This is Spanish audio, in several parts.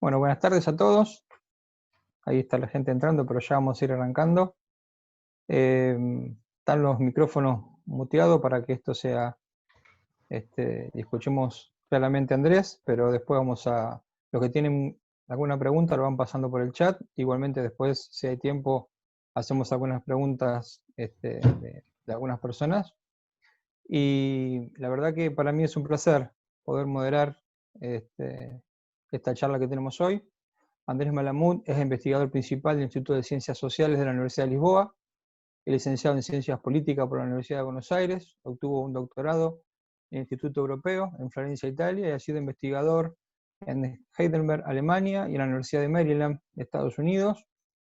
Bueno, buenas tardes a todos. Ahí está la gente entrando, pero ya vamos a ir arrancando. Están los micrófonos muteados para que esto sea, y escuchemos claramente a Andrés, pero después los que tienen alguna pregunta lo van pasando por el chat. Igualmente después, si hay tiempo, hacemos algunas preguntas de algunas personas. Y la verdad que para mí es un placer poder moderar esta charla que tenemos hoy. Andrés Malamud es investigador principal del Instituto de Ciencias Sociales de la Universidad de Lisboa, es licenciado en Ciencias Políticas por la Universidad de Buenos Aires, obtuvo un doctorado en el Instituto Europeo en Florencia, Italia, y ha sido investigador en Heidelberg, Alemania, y en la Universidad de Maryland, Estados Unidos,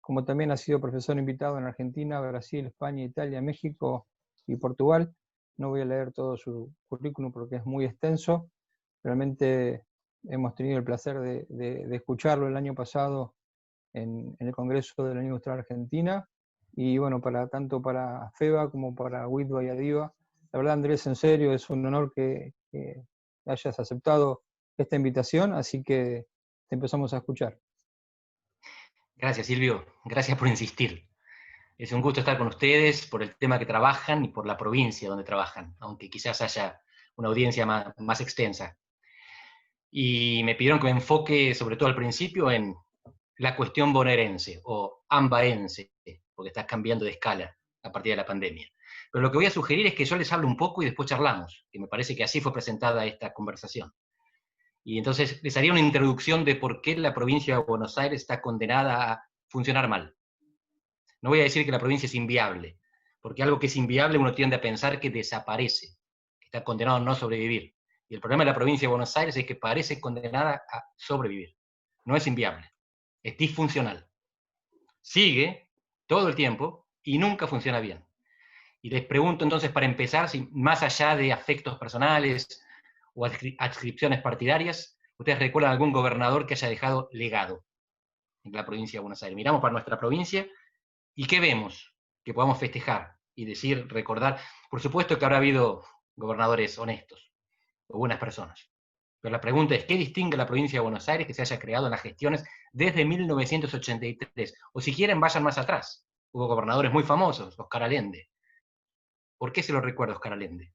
como también ha sido profesor invitado en Argentina, Brasil, España, Italia, México y Portugal. No voy a leer todo su currículum porque es muy extenso. Realmente hemos tenido el placer de escucharlo el año pasado en el Congreso de la Unión Industrial Argentina, y bueno, tanto para FEBA como para WITBA y ADIVA. La verdad, Andrés, en serio, es un honor que hayas aceptado esta invitación, así que te empezamos a escuchar. Gracias, Silvio. Gracias por insistir. Es un gusto estar con ustedes por el tema que trabajan y por la provincia donde trabajan, aunque quizás haya una audiencia más extensa. Y me pidieron que me enfoque, sobre todo al principio, en la cuestión bonaerense o ambaense, porque está cambiando de escala a partir de la pandemia. Pero lo que voy a sugerir es que yo les hable un poco y después charlamos, que me parece que así fue presentada esta conversación. Y entonces les haría una introducción de por qué la provincia de Buenos Aires está condenada a funcionar mal. No voy a decir que la provincia es inviable, porque algo que es inviable uno tiende a pensar que desaparece, que está condenado a no sobrevivir. Y el problema de la provincia de Buenos Aires es que parece condenada a sobrevivir. No es inviable, es disfuncional. Sigue todo el tiempo y nunca funciona bien. Y les pregunto entonces, para empezar, si más allá de afectos personales o adscripciones partidarias, ¿ustedes recuerdan algún gobernador que haya dejado legado en la provincia de Buenos Aires? Miramos para nuestra provincia y ¿qué vemos? Que podamos festejar y decir, recordar. Por supuesto que habrá habido gobernadores honestos, o buenas personas. Pero la pregunta es, ¿qué distingue a la provincia de Buenos Aires que se haya creado en las gestiones desde 1983? O si quieren, vayan más atrás. Hubo gobernadores muy famosos, Oscar Allende. ¿Por qué se lo recuerda Oscar Allende?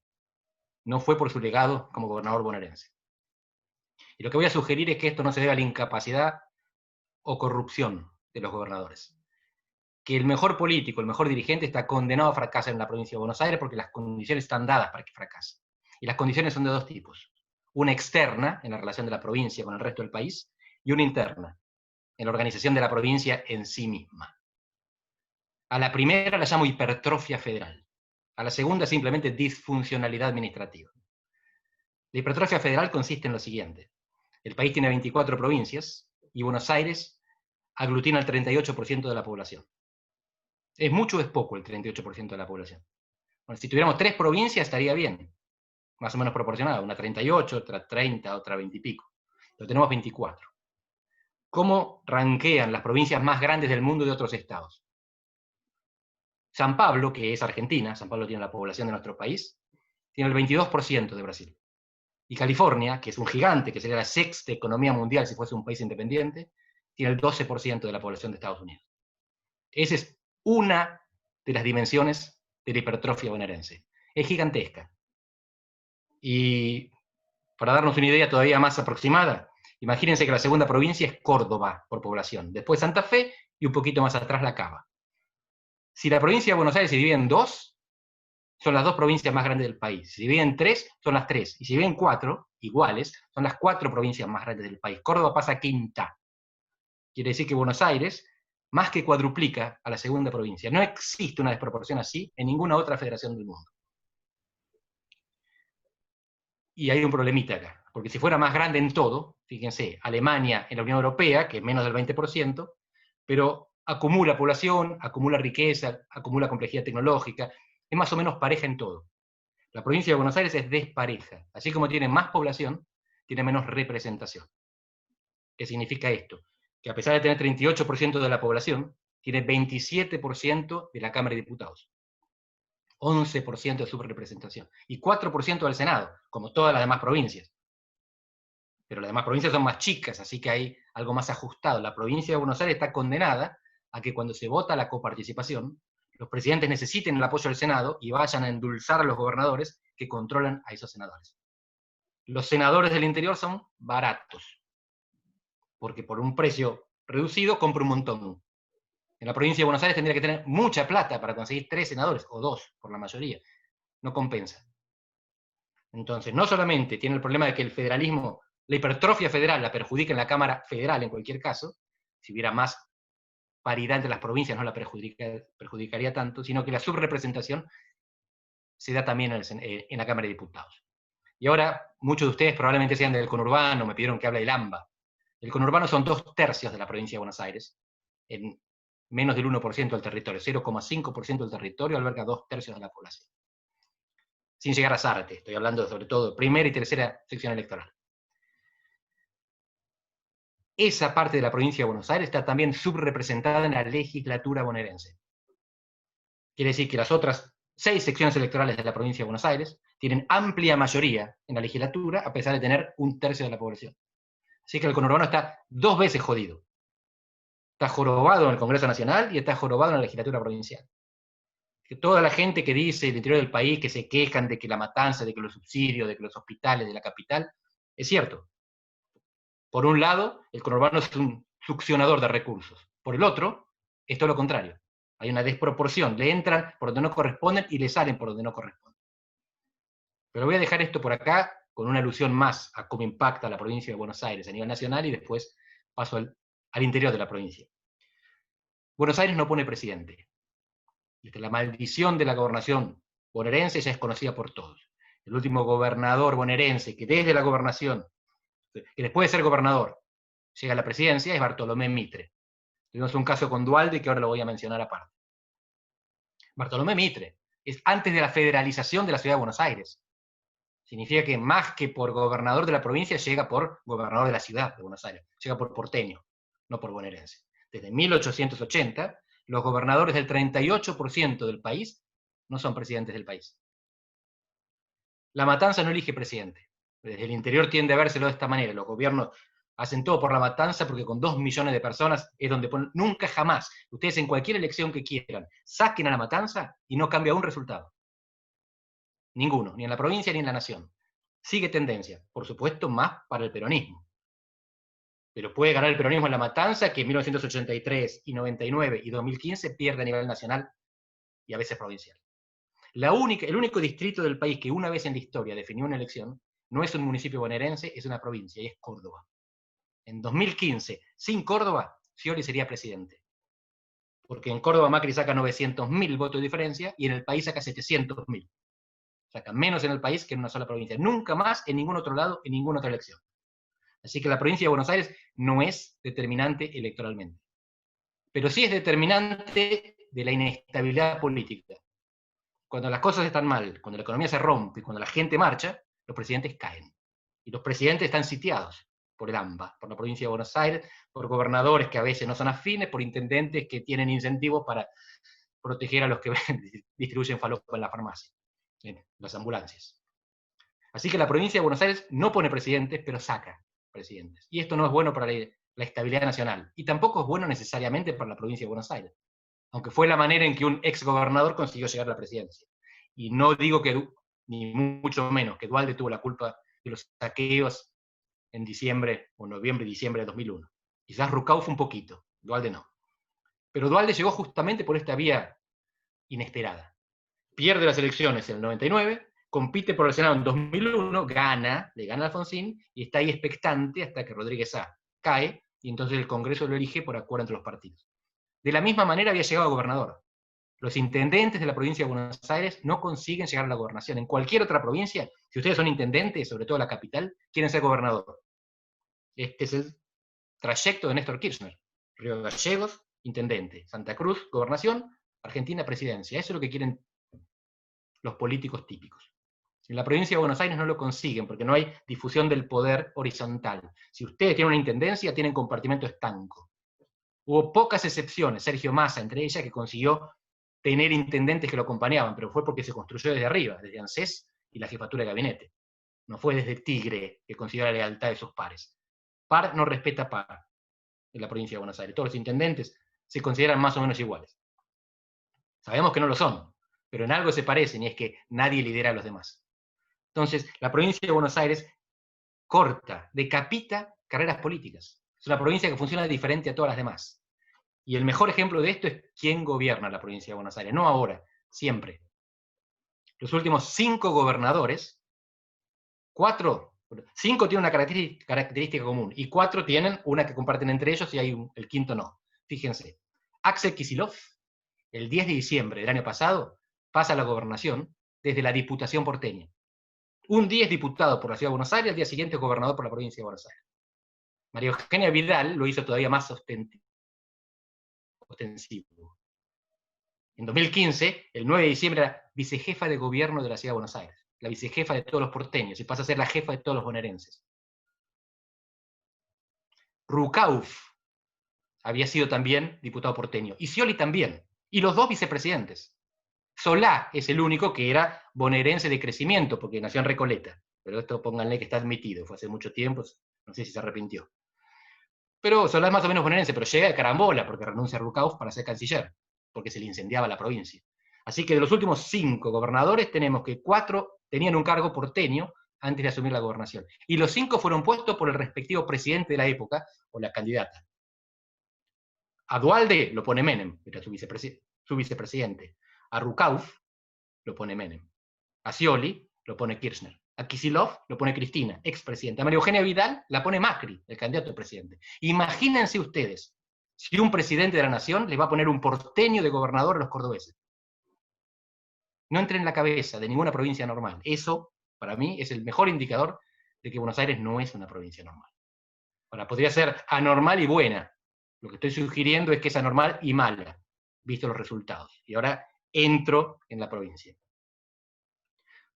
No fue por su legado como gobernador bonaerense. Y lo que voy a sugerir es que esto no se debe a la incapacidad o corrupción de los gobernadores. Que el mejor político, el mejor dirigente está condenado a fracasar en la provincia de Buenos Aires porque las condiciones están dadas para que fracase. Y las condiciones son de dos tipos. Una externa, en la relación de la provincia con el resto del país, y una interna, en la organización de la provincia en sí misma. A la primera la llamo hipertrofia federal. A la segunda simplemente disfuncionalidad administrativa. La hipertrofia federal consiste en lo siguiente. El país tiene 24 provincias y Buenos Aires aglutina el 38% de la población. ¿Es mucho o es poco el 38% de la población? Bueno, si tuviéramos 3 provincias estaría bien, más o menos proporcionada, una 38, otra 30, otra 20 y pico. Pero tenemos 24. ¿Cómo ranquean las provincias más grandes del mundo de otros estados? San Pablo, que es Argentina, San Pablo tiene la población de nuestro país, tiene el 22% de Brasil. Y California, que es un gigante, que sería la sexta economía mundial si fuese un país independiente, tiene el 12% de la población de Estados Unidos. Esa es una de las dimensiones de la hipertrofia bonaerense. Es gigantesca. Y para darnos una idea todavía más aproximada, imagínense que la segunda provincia es Córdoba por población, después Santa Fe y un poquito más atrás La Cava. Si la provincia de Buenos Aires se divide en 2, son las 2 provincias más grandes del país. Si se divide en 3, son las 3. Y si se divide en 4, iguales, son las 4 provincias más grandes del país. Córdoba pasa a quinta. Quiere decir que Buenos Aires más que cuadruplica a la segunda provincia. No existe una desproporción así en ninguna otra federación del mundo. Y hay un problemita acá, porque si fuera más grande en todo, fíjense, Alemania en la Unión Europea, que es menos del 20%, pero acumula población, acumula riqueza, acumula complejidad tecnológica, es más o menos pareja en todo. La provincia de Buenos Aires es despareja, así como tiene más población, tiene menos representación. ¿Qué significa esto? Que a pesar de tener 38% de la población, tiene 27% de la Cámara de Diputados, 11% de su representación, y 4% del Senado, como todas las demás provincias. Pero las demás provincias son más chicas, así que hay algo más ajustado. La provincia de Buenos Aires está condenada a que cuando se vota la coparticipación, los presidentes necesiten el apoyo del Senado y vayan a endulzar a los gobernadores que controlan a esos senadores. Los senadores del interior son baratos, porque por un precio reducido compra un montón. En la provincia de Buenos Aires tendría que tener mucha plata para conseguir 3 senadores, o 2 por la mayoría. No compensa. Entonces, no solamente tiene el problema de que el federalismo, la hipertrofia federal la perjudica en la Cámara Federal en cualquier caso, si hubiera más paridad entre las provincias no la perjudicaría tanto, sino que la subrepresentación se da también en la Cámara de Diputados. Y ahora, muchos de ustedes probablemente sean del conurbano, me pidieron que hable del AMBA. El conurbano son 2/3 de la provincia de Buenos Aires, en menos del 1% del territorio, 0,5% del territorio alberga 2/3 de la población. Sin llegar a Zárate, estoy hablando sobre todo de primera y tercera sección electoral. Esa parte de la provincia de Buenos Aires está también subrepresentada en la legislatura bonaerense. Quiere decir que las otras 6 secciones electorales de la provincia de Buenos Aires tienen amplia mayoría en la legislatura, a pesar de tener 1/3 de la población. Así que el conurbano está 2 veces jodido. Está jorobado en el Congreso Nacional y está jorobado en la legislatura provincial. Que toda la gente que dice del interior del país, que se quejan de que la matanza, de que los subsidios, de que los hospitales de la capital, es cierto. Por un lado, el conurbano es un succionador de recursos. Por el otro, es todo lo contrario. Hay una desproporción. Le entran por donde no corresponden y le salen por donde no corresponden. Pero voy a dejar esto por acá con una alusión más a cómo impacta la provincia de Buenos Aires a nivel nacional y después paso al interior de la provincia. Buenos Aires no pone presidente. La maldición de la gobernación bonaerense ya es conocida por todos. El último gobernador bonaerense que desde la gobernación, que después de ser gobernador, llega a la presidencia es Bartolomé Mitre. Tuvimos un caso con Duhalde que ahora lo voy a mencionar aparte. Bartolomé Mitre es antes de la federalización de la ciudad de Buenos Aires. Significa que más que por gobernador de la provincia, llega por gobernador de la ciudad de Buenos Aires. Llega por porteño, no por bonaerense. Desde 1880, los gobernadores del 38% del país no son presidentes del país. La Matanza no elige presidente. Desde el interior tiende a vérselo de esta manera. Los gobiernos hacen todo por La Matanza porque con 2 millones de personas es donde ponen, nunca jamás, ustedes en cualquier elección que quieran, saquen a La Matanza y no cambia un resultado. Ninguno, ni en la provincia ni en la nación. Sigue tendencia, por supuesto, más para el peronismo. Pero puede ganar el peronismo en La Matanza, que en 1983 y 99 y 2015 pierde a nivel nacional y a veces provincial. El único distrito del país que una vez en la historia definió una elección no es un municipio bonaerense, es una provincia, y es Córdoba. En 2015, sin Córdoba, Scioli sería presidente. Porque en Córdoba Macri saca 900.000 votos de diferencia y en el país saca 700.000. Saca menos en el país que en una sola provincia. Nunca más en ningún otro lado, en ninguna otra elección. Así que la provincia de Buenos Aires no es determinante electoralmente. Pero sí es determinante de la inestabilidad política. Cuando las cosas están mal, cuando la economía se rompe, cuando la gente marcha, los presidentes caen. Y los presidentes están sitiados por el AMBA, por la provincia de Buenos Aires, por gobernadores que a veces no son afines, por intendentes que tienen incentivos para proteger a los que distribuyen falopa en la farmacia, en las ambulancias. Así que la provincia de Buenos Aires no pone presidentes, pero saca presidentes. Y esto no es bueno para la estabilidad nacional. Y tampoco es bueno necesariamente para la provincia de Buenos Aires. Aunque fue la manera en que un exgobernador consiguió llegar a la presidencia. Y no digo que, ni mucho menos, que Duhalde tuvo la culpa de los saqueos en diciembre, o noviembre y diciembre de 2001. Quizás Rucauf un poquito, Duhalde no. Pero Duhalde llegó justamente por esta vía inesperada. Pierde las elecciones en el 99, compite por el Senado en 2001, le gana a Alfonsín, y está ahí expectante hasta que Rodríguez A cae, y entonces el Congreso lo elige por acuerdo entre los partidos. De la misma manera había llegado a gobernador. Los intendentes de la provincia de Buenos Aires no consiguen llegar a la gobernación. En cualquier otra provincia, si ustedes son intendentes, sobre todo la capital, quieren ser gobernador. Este es el trayecto de Néstor Kirchner. Río Gallegos, intendente. Santa Cruz, gobernación. Argentina, presidencia. Eso es lo que quieren los políticos típicos. En la provincia de Buenos Aires no lo consiguen porque no hay difusión del poder horizontal. Si ustedes tienen una intendencia, tienen compartimento estanco. Hubo pocas excepciones, Sergio Massa entre ellas, que consiguió tener intendentes que lo acompañaban, pero fue porque se construyó desde arriba, desde ANSES y la jefatura de gabinete. No fue desde Tigre que consiguió la lealtad de sus pares. Par no respeta par. en la provincia de Buenos Aires. Todos los intendentes se consideran más o menos iguales. Sabemos que no lo son, pero en algo se parecen, y es que nadie lidera a los demás. Entonces, la provincia de Buenos Aires corta, decapita carreras políticas. Es una provincia que funciona diferente a todas las demás. Y el mejor ejemplo de esto es quién gobierna la provincia de Buenos Aires. No ahora, siempre. Los últimos 5 gobernadores, 5 tienen una característica común, y 4 tienen una que comparten entre ellos, y el quinto no. Fíjense, Axel Kicillof, el 10 de diciembre del año pasado, pasa a la gobernación desde la Diputación porteña. Un día es diputado por la Ciudad de Buenos Aires, al día siguiente es gobernador por la provincia de Buenos Aires. María Eugenia Vidal lo hizo todavía más ostensivo. En 2015, el 9 de diciembre, era vicejefa de gobierno de la Ciudad de Buenos Aires, la vicejefa de todos los porteños, y pasa a ser la jefa de todos los bonaerenses. Rucauf había sido también diputado porteño, y Scioli también, y los 2 vicepresidentes. Solá es el único que era bonaerense de crecimiento, porque nació en Recoleta, pero esto pónganle que está admitido, fue hace mucho tiempo, no sé si se arrepintió. Pero Solá es más o menos bonaerense, pero llega de carambola, porque renuncia a Rucauf para ser canciller, porque se le incendiaba la provincia. Así que de los últimos 5 gobernadores tenemos que 4 tenían un cargo porteño antes de asumir la gobernación. Y los 5 fueron puestos por el respectivo presidente de la época, o la candidata. A Duhalde lo pone Menem, era su vicepresidente. A Rucauf lo pone Menem. A Scioli lo pone Kirchner. A Kicillof lo pone Cristina, expresidente. A María Eugenia Vidal la pone Macri, el candidato a presidente. Imagínense ustedes si un presidente de la nación le va a poner un porteño de gobernador a los cordobeses. No entre en la cabeza de ninguna provincia normal. Eso, para mí, es el mejor indicador de que Buenos Aires no es una provincia normal. Ahora, podría ser anormal y buena. Lo que estoy sugiriendo es que es anormal y mala, visto los resultados. Y ahora entro en la provincia.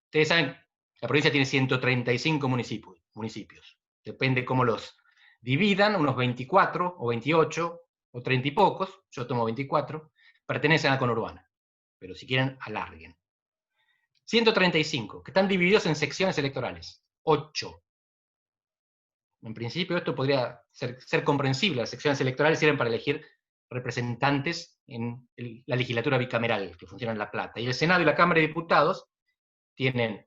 Ustedes saben, la provincia tiene 135 municipios. Depende cómo los dividan, unos 24 o 28 o 30 y pocos, yo tomo 24, pertenecen a la conurbana. Pero si quieren, alarguen. 135, que están divididos en secciones electorales. 8. En principio esto podría ser comprensible. Las secciones electorales sirven para elegir representantes en la legislatura bicameral que funciona en La Plata. Y el Senado y la Cámara de Diputados tienen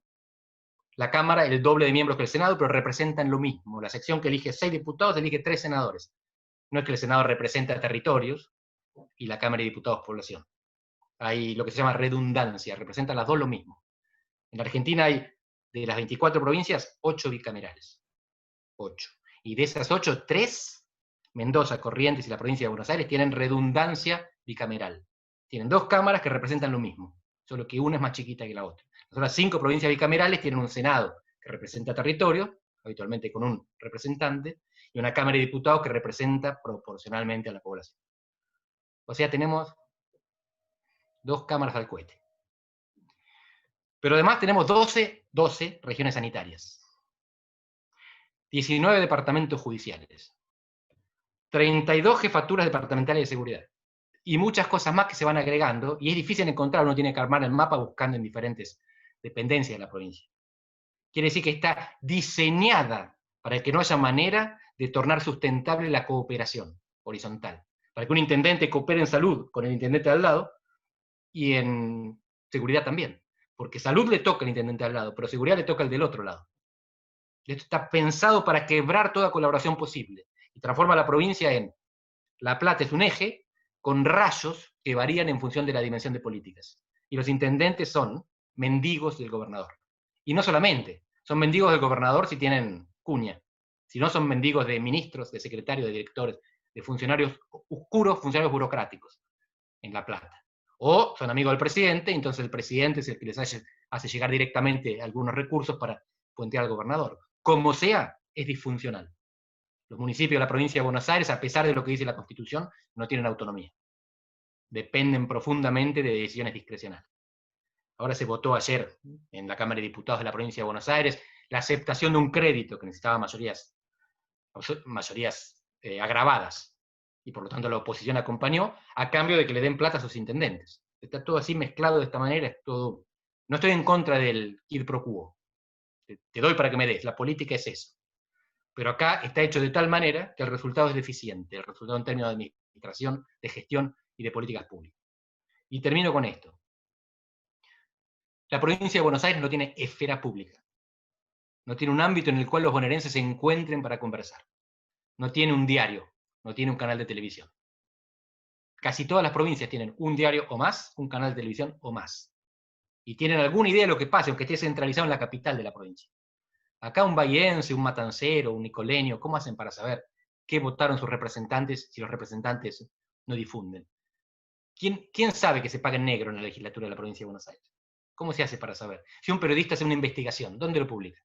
la Cámara el doble de miembros que el Senado, pero representan lo mismo. La sección que elige 6 diputados elige 3 senadores. No es que el Senado representa territorios y la Cámara de Diputados población. Hay lo que se llama redundancia, representan las dos lo mismo. En la Argentina hay, de las 24 provincias, 8 bicamerales. 8. Y de esas 8, 3, Mendoza, Corrientes y la provincia de Buenos Aires, tienen redundancia bicameral. Tienen 2 cámaras que representan lo mismo, solo que una es más chiquita que la otra. Las otras 5 provincias bicamerales tienen un Senado que representa territorio, habitualmente con un representante, y una Cámara de Diputados que representa proporcionalmente a la población. O sea, tenemos 2 cámaras al cohete. Pero además tenemos 12 regiones sanitarias, 19 departamentos judiciales, 32 jefaturas departamentales de seguridad, y muchas cosas más que se van agregando, y es difícil encontrar, uno tiene que armar el mapa buscando en diferentes dependencias de la provincia. Quiere decir que está diseñada para que no haya manera de tornar sustentable la cooperación horizontal, para que un intendente coopere en salud con el intendente de al lado, y en seguridad también, porque salud le toca al intendente de al lado, pero seguridad le toca al del otro lado. Esto está pensado para quebrar toda colaboración posible, y transforma a la provincia en La Plata es un eje, con rayos que varían en función de la dimensión de políticas. Y los intendentes son mendigos del gobernador. Y no solamente, son mendigos del gobernador si tienen cuña, sino son mendigos de ministros, de secretarios, de directores, de funcionarios oscuros, funcionarios burocráticos en La Plata. O son amigos del presidente, entonces el presidente es el que les hace llegar directamente algunos recursos para puentear al gobernador. Como sea, es disfuncional. Los municipios de la provincia de Buenos Aires, a pesar de lo que dice la Constitución, no tienen autonomía. Dependen profundamente de decisiones discrecionales. Ahora se votó ayer en la Cámara de Diputados de la provincia de Buenos Aires la aceptación de un crédito que necesitaba mayorías agravadas, y por lo tanto la oposición acompañó, a cambio de que le den plata a sus intendentes. Está todo así mezclado de esta manera, es todo. No estoy en contra del quid pro quo. Te doy para que me des, la política es eso. Pero acá está hecho de tal manera que el resultado es deficiente, el resultado en términos de administración, de gestión y de políticas públicas. Y termino con esto. La provincia de Buenos Aires no tiene esfera pública. No tiene un ámbito en el cual los bonaerenses se encuentren para conversar. No tiene un diario, no tiene un canal de televisión. Casi todas las provincias tienen un diario o más, un canal de televisión o más. Y tienen alguna idea de lo que pasa, aunque esté centralizado en la capital de la provincia. Acá un bahiense, un matancero, un nicoleño, ¿cómo hacen para saber qué votaron sus representantes si los representantes no difunden? ¿Quién sabe que se paga en negro en la legislatura de la provincia de Buenos Aires? ¿Cómo se hace para saber? Si un periodista hace una investigación, ¿dónde lo publica?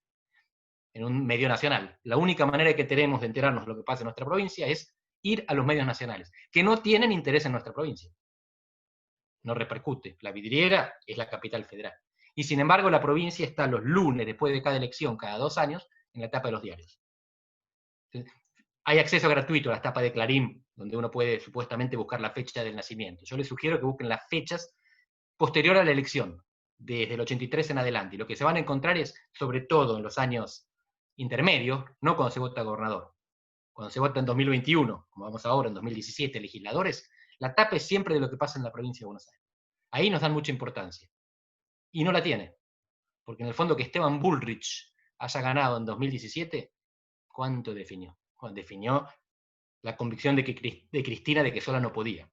En un medio nacional. La única manera que tenemos de enterarnos de lo que pasa en nuestra provincia es ir a los medios nacionales, que no tienen interés en nuestra provincia. No repercute. La vidriera es la capital federal. Y sin embargo, la provincia está los lunes, después de cada elección, cada 2 años, en la tapa de los diarios. Entonces, hay acceso gratuito a las tapas de Clarín, donde uno puede supuestamente buscar la fecha del nacimiento. Yo les sugiero que busquen las fechas posterior a la elección, desde el 83 en adelante. Y lo que se van a encontrar es, sobre todo en los años intermedios, no cuando se vota gobernador, cuando se vota en 2021, como vamos ahora, en 2017, legisladores, la tapa es siempre de lo que pasa en la provincia de Buenos Aires. Ahí nos dan mucha importancia. Y no la tiene. Porque en el fondo que Esteban Bullrich haya ganado en 2017, ¿cuánto definió? Bueno, definió la convicción de Cristina de que sola no podía.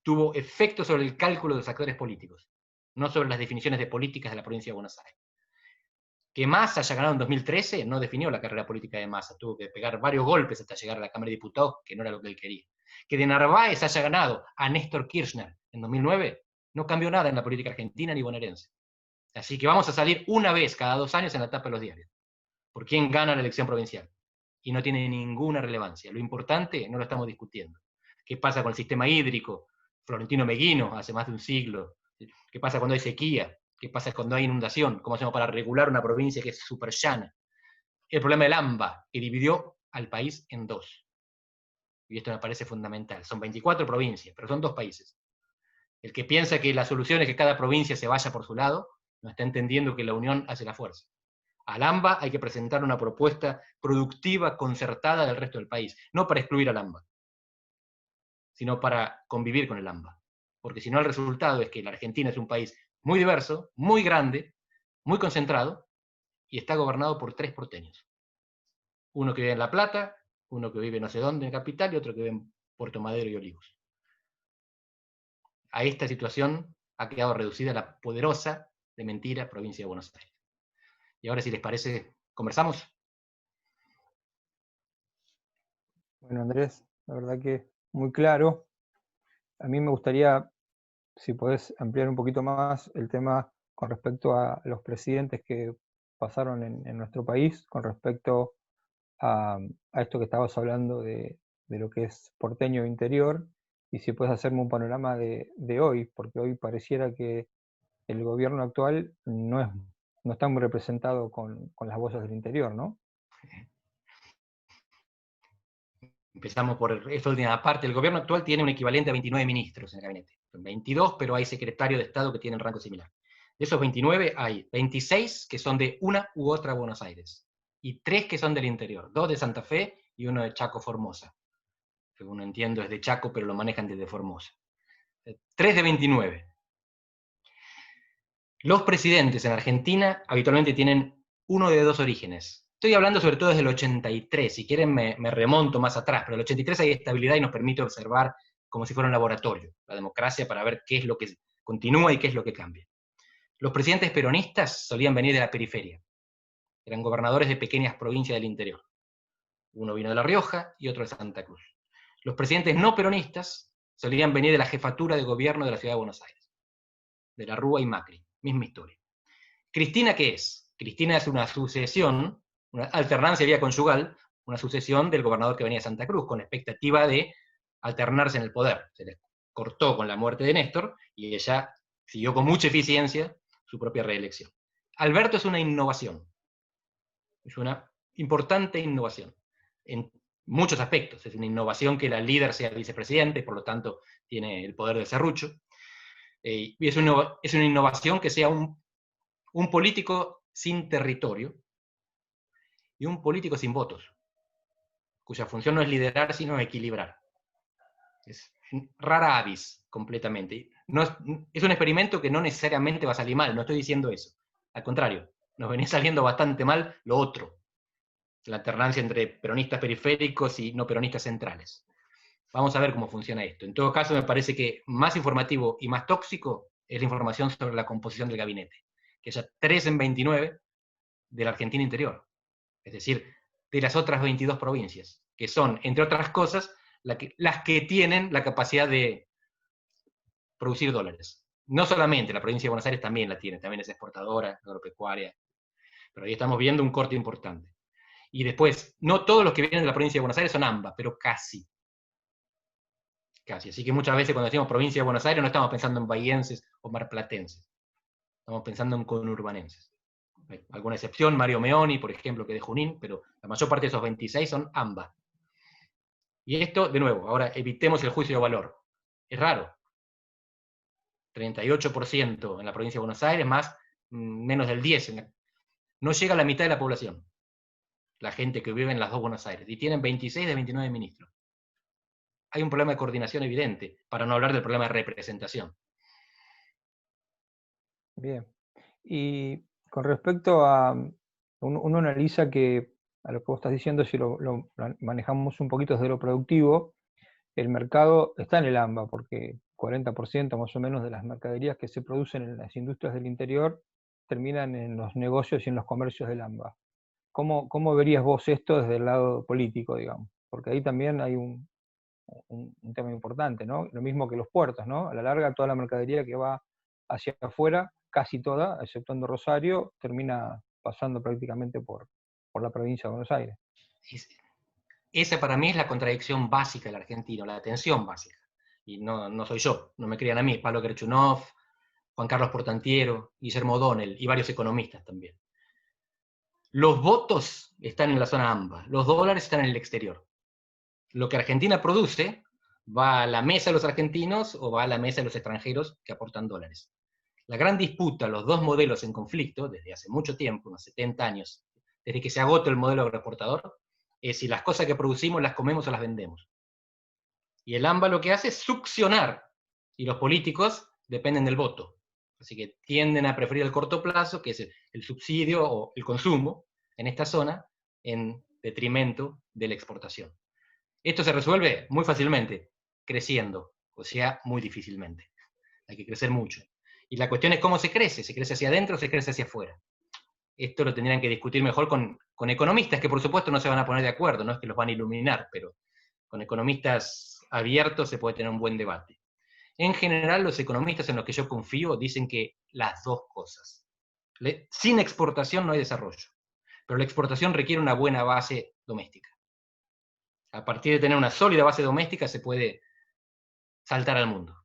Tuvo efecto sobre el cálculo de los actores políticos, no sobre las definiciones de políticas de la provincia de Buenos Aires. Que Massa haya ganado en 2013 no definió la carrera política de Massa, tuvo que pegar varios golpes hasta llegar a la Cámara de Diputados, que no era lo que él quería. Que de Narváez haya ganado a Néstor Kirchner en 2009 no cambió nada en la política argentina ni bonaerense. Así que vamos a salir una vez cada 2 años en la tapa de los diarios, por quién gana la elección provincial. Y no tiene ninguna relevancia. Lo importante no lo estamos discutiendo. ¿Qué pasa con el sistema hídrico? Florentino Meguino, hace más de un siglo. ¿Qué pasa cuando hay sequía? ¿Qué pasa cuando hay inundación? ¿Cómo hacemos para regular una provincia que es súper llana? El problema del AMBA, que dividió al país en 2. Y esto me parece fundamental. Son 24 provincias, pero son 2 países. El que piensa que la solución es que cada provincia se vaya por su lado, no está entendiendo que la unión hace la fuerza. Al AMBA hay que presentar una propuesta productiva, concertada del resto del país, no para excluir al AMBA, sino para convivir con el AMBA. Porque si no, el resultado es que la Argentina es un país muy diverso, muy grande, muy concentrado, y está gobernado por 3 porteños. Uno que vive en La Plata, uno que vive no sé dónde en Capital, y otro que vive en Puerto Madero y Olivos. A esta situación ha quedado reducida la poderosa, de mentira, provincia de Buenos Aires. Y ahora, si les parece, ¿conversamos? Bueno, Andrés, la verdad que muy claro. A mí me gustaría, si podés ampliar un poquito más el tema con respecto a los presidentes que pasaron en nuestro país, con respecto a esto que estabas hablando de lo que es porteño interior, y si puedes hacerme un panorama de hoy, porque hoy pareciera que el gobierno actual no está muy representado con las voces del interior, ¿no? Empezamos por esta última parte. El gobierno actual tiene un equivalente a 29 ministros en el gabinete. Son 22, pero hay secretarios de Estado que tienen rango similar. De esos 29 hay 26 que son de una u otra Buenos Aires, y 3 que son del interior, 2 de Santa Fe y 1 de Chaco Formosa. Según entiendo es de Chaco, pero lo manejan desde Formosa. 3 de 29. Los presidentes en Argentina habitualmente tienen uno de 2 orígenes. Estoy hablando sobre todo desde el 83, si quieren me remonto más atrás, pero en el 83 hay estabilidad y nos permite observar como si fuera un laboratorio, la democracia, para ver qué es lo que continúa y qué es lo que cambia. Los presidentes peronistas solían venir de la periferia, eran gobernadores de pequeñas provincias del interior. Uno vino de La Rioja y otro de Santa Cruz. Los presidentes no peronistas solían venir de la jefatura de gobierno de la ciudad de Buenos Aires, de la Rúa y Macri, misma historia. ¿Cristina qué es? Cristina es una sucesión, una alternancia vía conyugal, una sucesión del gobernador que venía de Santa Cruz, con expectativa de alternarse en el poder. Se les cortó con la muerte de Néstor y ella siguió con mucha eficiencia su propia reelección. Alberto es una innovación, es una importante innovación, en muchos aspectos. Es una innovación que la líder sea vicepresidente, por lo tanto tiene el poder de serrucho, y es una innovación que sea un político sin territorio, y un político sin votos, cuya función no es liderar, sino equilibrar. Es rara avis, completamente. No es un experimento que no necesariamente va a salir mal, no estoy diciendo eso. Al contrario, nos venía saliendo bastante mal lo otro, la alternancia entre peronistas periféricos y no peronistas centrales. Vamos a ver cómo funciona esto. En todo caso, me parece que más informativo y más tóxico es la información sobre la composición del gabinete, que ya 3 en 29 de la Argentina interior, es decir, de las otras 22 provincias, que son, entre otras cosas, las que tienen la capacidad de producir dólares. No solamente, la provincia de Buenos Aires también la tiene, también es exportadora, agropecuaria, pero ahí estamos viendo un corte importante. Y después, no todos los que vienen de la provincia de Buenos Aires son AMBA, pero casi. Casi. Así que muchas veces cuando decimos provincia de Buenos Aires no estamos pensando en bahienses o marplatenses, estamos pensando en conurbanenses. Hay alguna excepción, Mario Meoni, por ejemplo, que de Junín, pero la mayor parte de esos 26 son AMBA. Y esto, de nuevo, ahora evitemos el juicio de valor. Es raro. 38% en la provincia de Buenos Aires, más menos del 10%. No llega a la mitad de la población, la gente que vive en las dos Buenos Aires, y tienen 26 de 29 ministros. Hay un problema de coordinación evidente, para no hablar del problema de representación. Bien. Y con respecto a, uno analiza que, a lo que vos estás diciendo, si lo manejamos un poquito desde lo productivo, el mercado está en el AMBA, porque 40% más o menos de las mercaderías que se producen en las industrias del interior terminan en los negocios y en los comercios del AMBA. ¿Cómo verías vos esto desde el lado político, digamos? Porque ahí también hay un tema importante, ¿no? Lo mismo que los puertos, ¿no? A la larga, toda la mercadería que va hacia afuera, casi toda, exceptuando Rosario, termina pasando prácticamente por la provincia de Buenos Aires. Esa para mí es la contradicción básica del argentino, la tensión básica. Y no soy yo, no me crean a mí, Pablo Kerchunov, Juan Carlos Portantiero, Guillermo O'Donnell y varios economistas también. Los votos están en la zona AMBA, los dólares están en el exterior. Lo que Argentina produce va a la mesa de los argentinos o va a la mesa de los extranjeros que aportan dólares. La gran disputa, los dos modelos en conflicto, desde hace mucho tiempo, unos 70 años, desde que se agotó el modelo agroexportador, es si las cosas que producimos las comemos o las vendemos. Y el AMBA lo que hace es succionar, y los políticos dependen del voto. Así que tienden a preferir el corto plazo, que es el subsidio o el consumo en esta zona, en detrimento de la exportación. Esto se resuelve muy fácilmente, creciendo, o sea, muy difícilmente. Hay que crecer mucho. Y la cuestión es cómo se crece hacia adentro o se crece hacia afuera. Esto lo tendrían que discutir mejor con economistas, que por supuesto no se van a poner de acuerdo, no es que los van a iluminar, pero con economistas abiertos se puede tener un buen debate. En general, los economistas en los que yo confío dicen que las dos cosas. Sin exportación no hay desarrollo, pero la exportación requiere una buena base doméstica. A partir de tener una sólida base doméstica se puede saltar al mundo.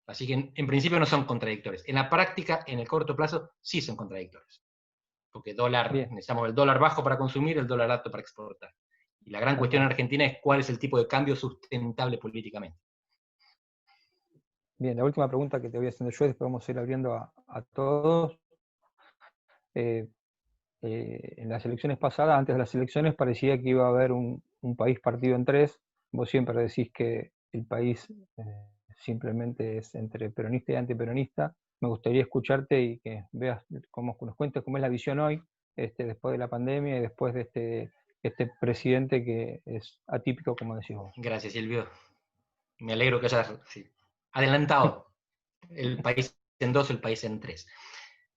Así que en principio no son contradictorios. En la práctica, en el corto plazo, sí son contradictorios. Porque necesitamos el dólar bajo para consumir, el dólar alto para exportar. Y la gran cuestión en Argentina es cuál es el tipo de cambio sustentable políticamente. Bien, la última pregunta que te voy haciendo yo, y después vamos a ir abriendo a todos. En las elecciones pasadas, antes de las elecciones, parecía que iba a haber un país partido en tres. Vos siempre decís que el país simplemente es entre peronista y antiperonista. Me gustaría escucharte y que veas, nos cuentes cómo es la visión hoy, después de la pandemia y después de este presidente que es atípico, como decís vos. Gracias, Silvio. Me alegro que hayas adelantado el país en dos, el país en tres.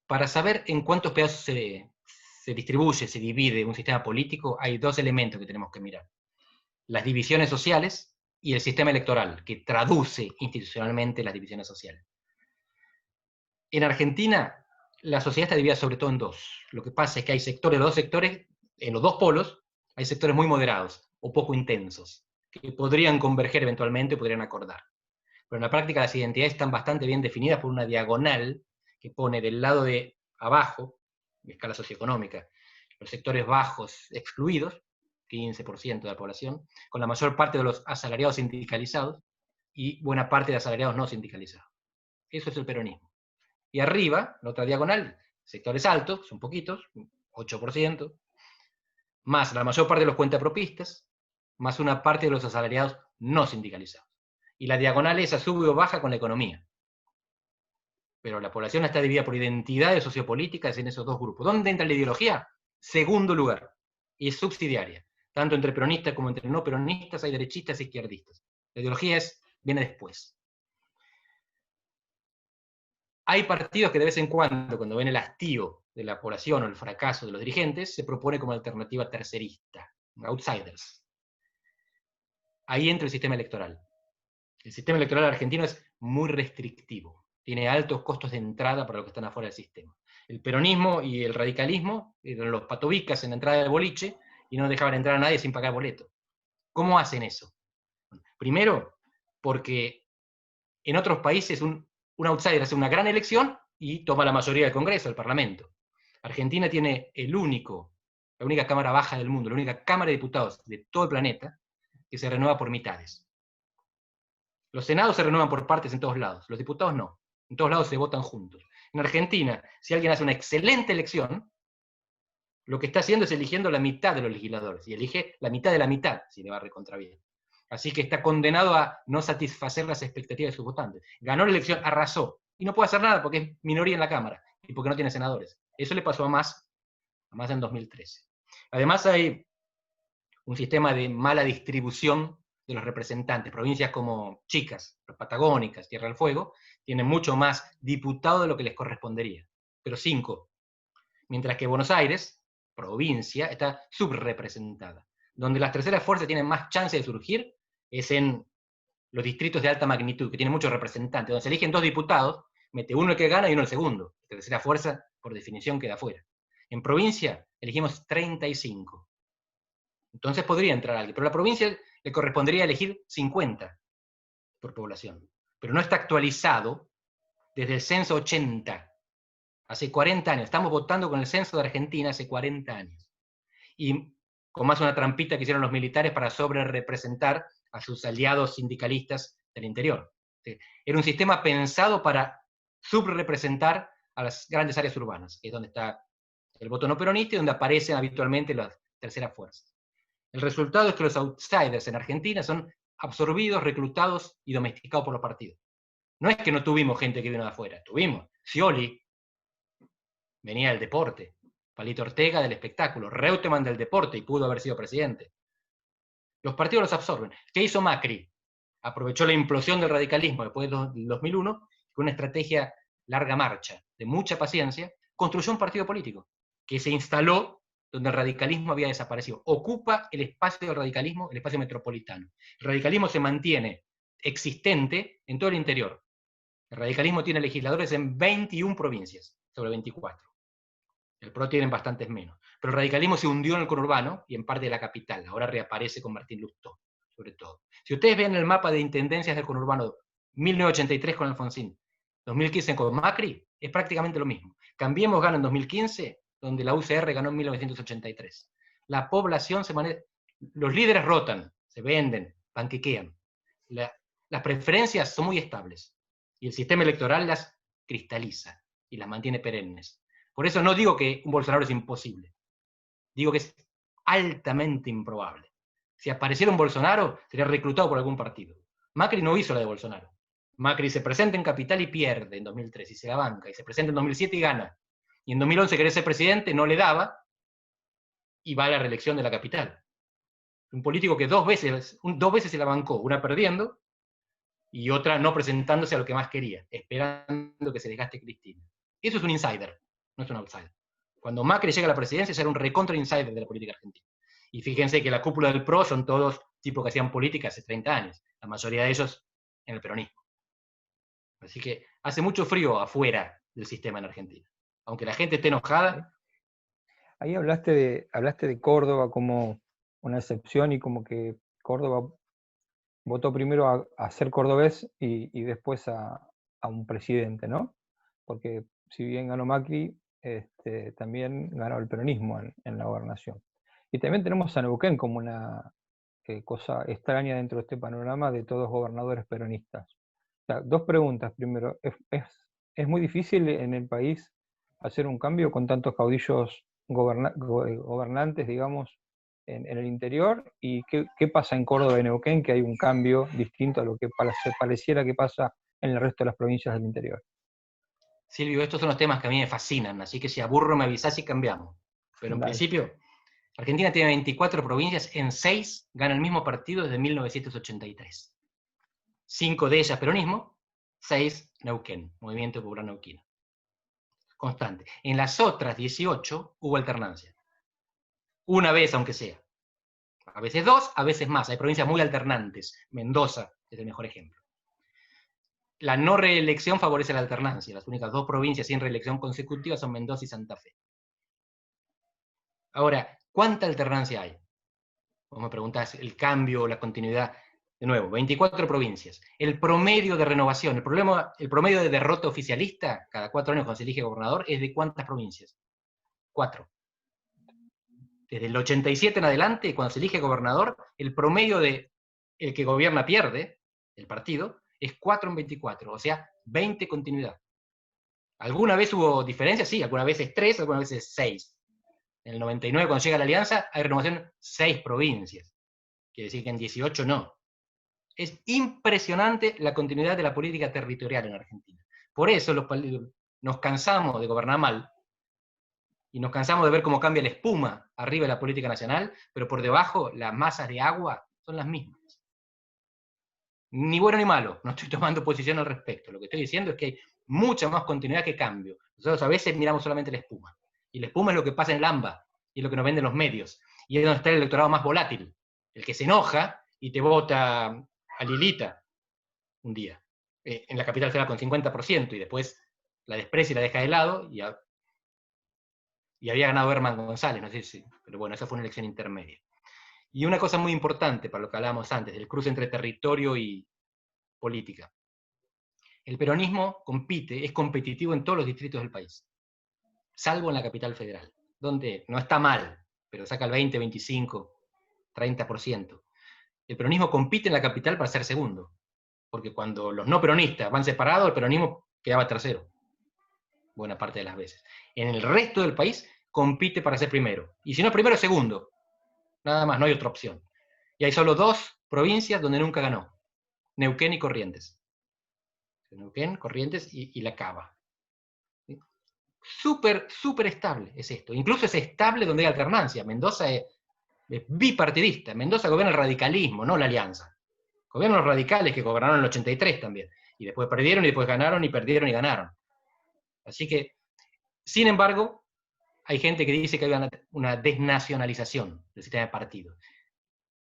Para saber en cuántos pedazos se distribuye, se divide un sistema político, hay dos elementos que tenemos que mirar. Las divisiones sociales y el sistema electoral, que traduce institucionalmente las divisiones sociales. En Argentina, la sociedad está dividida sobre todo en dos. Lo que pasa es que hay dos sectores, en los dos polos, hay sectores muy moderados o poco intensos, que podrían converger eventualmente o podrían acordar. Pero en la práctica las identidades están bastante bien definidas por una diagonal que pone del lado de abajo, de escala socioeconómica, los sectores bajos excluidos, 15% de la población, con la mayor parte de los asalariados sindicalizados y buena parte de asalariados no sindicalizados. Eso es el peronismo. Y arriba, la otra diagonal, sectores altos, son poquitos, 8%, más la mayor parte de los cuentapropistas, más una parte de los asalariados no sindicalizados. Y la diagonal esa sube o baja con la economía. Pero la población está dividida por identidades sociopolíticas en esos dos grupos. ¿Dónde entra la ideología? Segundo lugar. Y es subsidiaria. Tanto entre peronistas como entre no peronistas hay derechistas e izquierdistas. La ideología viene después. Hay partidos que de vez en cuando ven el hastío de la población o el fracaso de los dirigentes, se propone como alternativa tercerista, outsiders. Ahí entra el sistema electoral. El sistema electoral argentino es muy restrictivo. Tiene altos costos de entrada para los que están afuera del sistema. El peronismo y el radicalismo eran los patobicas en la entrada del boliche y no dejaban entrar a nadie sin pagar boleto. ¿Cómo hacen eso? Primero, porque en otros países un outsider hace una gran elección y toma la mayoría del Congreso, del Parlamento. Argentina tiene la única Cámara Baja del mundo, la única Cámara de Diputados de todo el planeta que se renueva por mitades. Los senados se renuevan por partes en todos lados, los diputados no. En todos lados se votan juntos. En Argentina, si alguien hace una excelente elección, lo que está haciendo es eligiendo la mitad de los legisladores, y elige la mitad de la mitad, si le va recontra bien. Así que está condenado a no satisfacer las expectativas de sus votantes. Ganó la elección, arrasó, y no puede hacer nada porque es minoría en la Cámara, y porque no tiene senadores. Eso le pasó a Mas en 2013. Además hay un sistema de mala distribución de los representantes. Provincias como chicas, las patagónicas, Tierra del Fuego, tienen mucho más diputados de lo que les correspondería, pero 5. Mientras que Buenos Aires, provincia, está subrepresentada. Donde las terceras fuerzas tienen más chance de surgir es en los distritos de alta magnitud, que tienen muchos representantes, donde se eligen 2 diputados, mete uno el que gana y uno el segundo. La tercera fuerza, por definición, queda fuera. En provincia elegimos 35. Entonces podría entrar alguien, pero a la provincia le correspondería elegir 50 por población. Pero no está actualizado desde el censo 80. Hace 40 años. Estamos votando con el censo de Argentina hace 40 años. Y con más una trampita que hicieron los militares para sobrerepresentar a sus aliados sindicalistas del interior. Era un sistema pensado para subrepresentar a las grandes áreas urbanas, que es donde está el voto no peronista y donde aparecen habitualmente las terceras fuerzas. El resultado es que los outsiders en Argentina son absorbidos, reclutados y domesticados por los partidos. No es que no tuvimos gente que vino de afuera, tuvimos. Scioli venía del deporte, Palito Ortega del espectáculo, Reutemann del deporte y pudo haber sido presidente. Los partidos los absorben. ¿Qué hizo Macri? Aprovechó la implosión del radicalismo después del 2001, con una estrategia larga marcha, de mucha paciencia, construyó un partido político que se instaló donde el radicalismo había desaparecido. Ocupa el espacio del radicalismo, el espacio metropolitano. El radicalismo se mantiene existente en todo el interior. El radicalismo tiene legisladores en 21 provincias, sobre 24. El PRO tienen bastantes menos. Pero el radicalismo se hundió en el conurbano y en parte de la capital. Ahora reaparece con Martín Lustó, sobre todo. Si ustedes ven el mapa de intendencias del conurbano, 1983 con Alfonsín, 2015 con Macri, es prácticamente lo mismo. Cambiemos gana en 2015, donde la UCR ganó en 1983. La población se maneja, los líderes rotan, se venden, panquequean. Las preferencias son muy estables y el sistema electoral las cristaliza y las mantiene perennes. Por eso no digo que un Bolsonaro es imposible, digo que es altamente improbable. Si apareciera un Bolsonaro, sería reclutado por algún partido. Macri no hizo la de Bolsonaro. Macri se presenta en Capital y pierde en 2003, y se la banca, y se presenta en 2007 y gana. Y en 2011 quería ser presidente, no le daba, y va a la reelección de la Capital. Un político que dos veces se la bancó, una perdiendo, y otra no presentándose a lo que más quería, esperando que se desgaste Cristina. Eso es un insider, no es un outsider. Cuando Macri llega a la presidencia, será un recontra insider de la política argentina. Y fíjense que la cúpula del PRO son todos tipos que hacían política hace 30 años, la mayoría de ellos en el peronismo. Así que hace mucho frío afuera del sistema en Argentina. Aunque la gente esté enojada. Ahí hablaste de Córdoba como una excepción y como que Córdoba votó primero a ser cordobés y después a un presidente, ¿no? Porque si bien ganó Macri, también ganó el peronismo en la gobernación. Y también tenemos a Neuquén como una cosa extraña dentro de este panorama de todos gobernadores peronistas. O sea, 2 preguntas. Primero, ¿es muy difícil en el país hacer un cambio con tantos caudillos gobernantes, digamos, en el interior, y qué pasa en Córdoba y Neuquén, que hay un cambio distinto a lo que pareciera que pasa en el resto de las provincias del interior. Silvio, estos son los temas que a mí me fascinan, así que si aburro me avisás y cambiamos. Pero en Dale. principio, Argentina tiene 24 provincias, en 6 gana el mismo partido desde 1983. 5 de ellas peronismo, 6 Neuquén, Movimiento Popular Neuquino. Constante. En las otras 18 hubo alternancia. Una vez, aunque sea. A veces 2, a veces más. Hay provincias muy alternantes. Mendoza es el mejor ejemplo. La no reelección favorece la alternancia. Las únicas 2 provincias sin reelección consecutiva son Mendoza y Santa Fe. Ahora, ¿cuánta alternancia hay? Vos me preguntás el cambio, la continuidad. De nuevo, 24 provincias. El promedio de renovación, el promedio de derrota oficialista, cada 4 años cuando se elige gobernador, es de ¿cuántas provincias? 4. Desde el 87 en adelante, cuando se elige gobernador, el promedio de el que gobierna pierde, el partido, es 4 en 24, o sea, 20 continuidad. ¿Alguna vez hubo diferencias? Sí, alguna vez es 3, alguna vez es 6. En el 99, cuando llega la alianza, hay renovación 6 provincias. Quiere decir que en 18 no. Es impresionante la continuidad de la política territorial en Argentina. Por eso nos cansamos de gobernar mal, y nos cansamos de ver cómo cambia la espuma arriba de la política nacional, pero por debajo las masas de agua son las mismas. Ni bueno ni malo, no estoy tomando posición al respecto. Lo que estoy diciendo es que hay mucha más continuidad que cambio. Nosotros a veces miramos solamente la espuma. Y la espuma es lo que pasa en el AMBA, y es lo que nos venden los medios. Y es donde está el electorado más volátil. El que se enoja y te vota a Lilita un día, en la capital federal con 50%, y después la desprecia y la deja de lado, y había ganado Herman González, no sé si, pero bueno, esa fue una elección intermedia. Y una cosa muy importante para lo que hablábamos antes, del cruce entre territorio y política. El peronismo compite, es competitivo en todos los distritos del país, salvo en la capital federal, donde no está mal, pero saca el 20, 25, 30%. El peronismo compite en la capital para ser segundo, porque cuando los no peronistas van separados, el peronismo quedaba tercero, buena parte de las veces. En el resto del país compite para ser primero, y si no primero, segundo. Nada más, no hay otra opción. Y hay solo 2 provincias donde nunca ganó: Neuquén y Corrientes. Neuquén, Corrientes y La Cava. Súper, súper estable es esto. Incluso es estable donde hay alternancia. Mendoza es bipartidista. Mendoza gobierna el radicalismo, no la alianza. Gobiernan los radicales que gobernaron en el 83 también. Y después perdieron, y después ganaron, y perdieron y ganaron. Así que, sin embargo, hay gente que dice que hay una desnacionalización del sistema de partidos.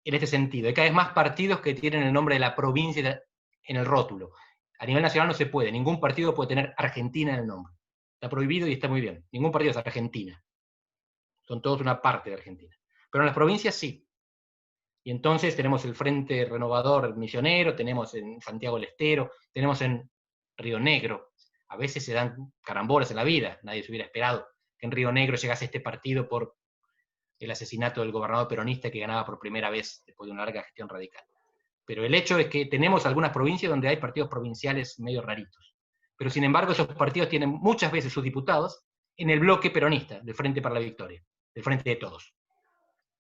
En este sentido, hay cada vez más partidos que tienen el nombre de la provincia en el rótulo. A nivel nacional no se puede, ningún partido puede tener Argentina en el nombre. Está prohibido y está muy bien. Ningún partido es Argentina. Son todos una parte de Argentina. Pero en las provincias sí. Y entonces tenemos el Frente Renovador Misionero, tenemos en Santiago del Estero, tenemos en Río Negro. A veces se dan carambolas en la vida, nadie se hubiera esperado que en Río Negro llegase este partido por el asesinato del gobernador peronista que ganaba por primera vez después de una larga gestión radical. Pero el hecho es que tenemos algunas provincias donde hay partidos provinciales medio raritos. Pero sin embargo, esos partidos tienen muchas veces sus diputados en el bloque peronista, del Frente para la Victoria, del Frente de Todos,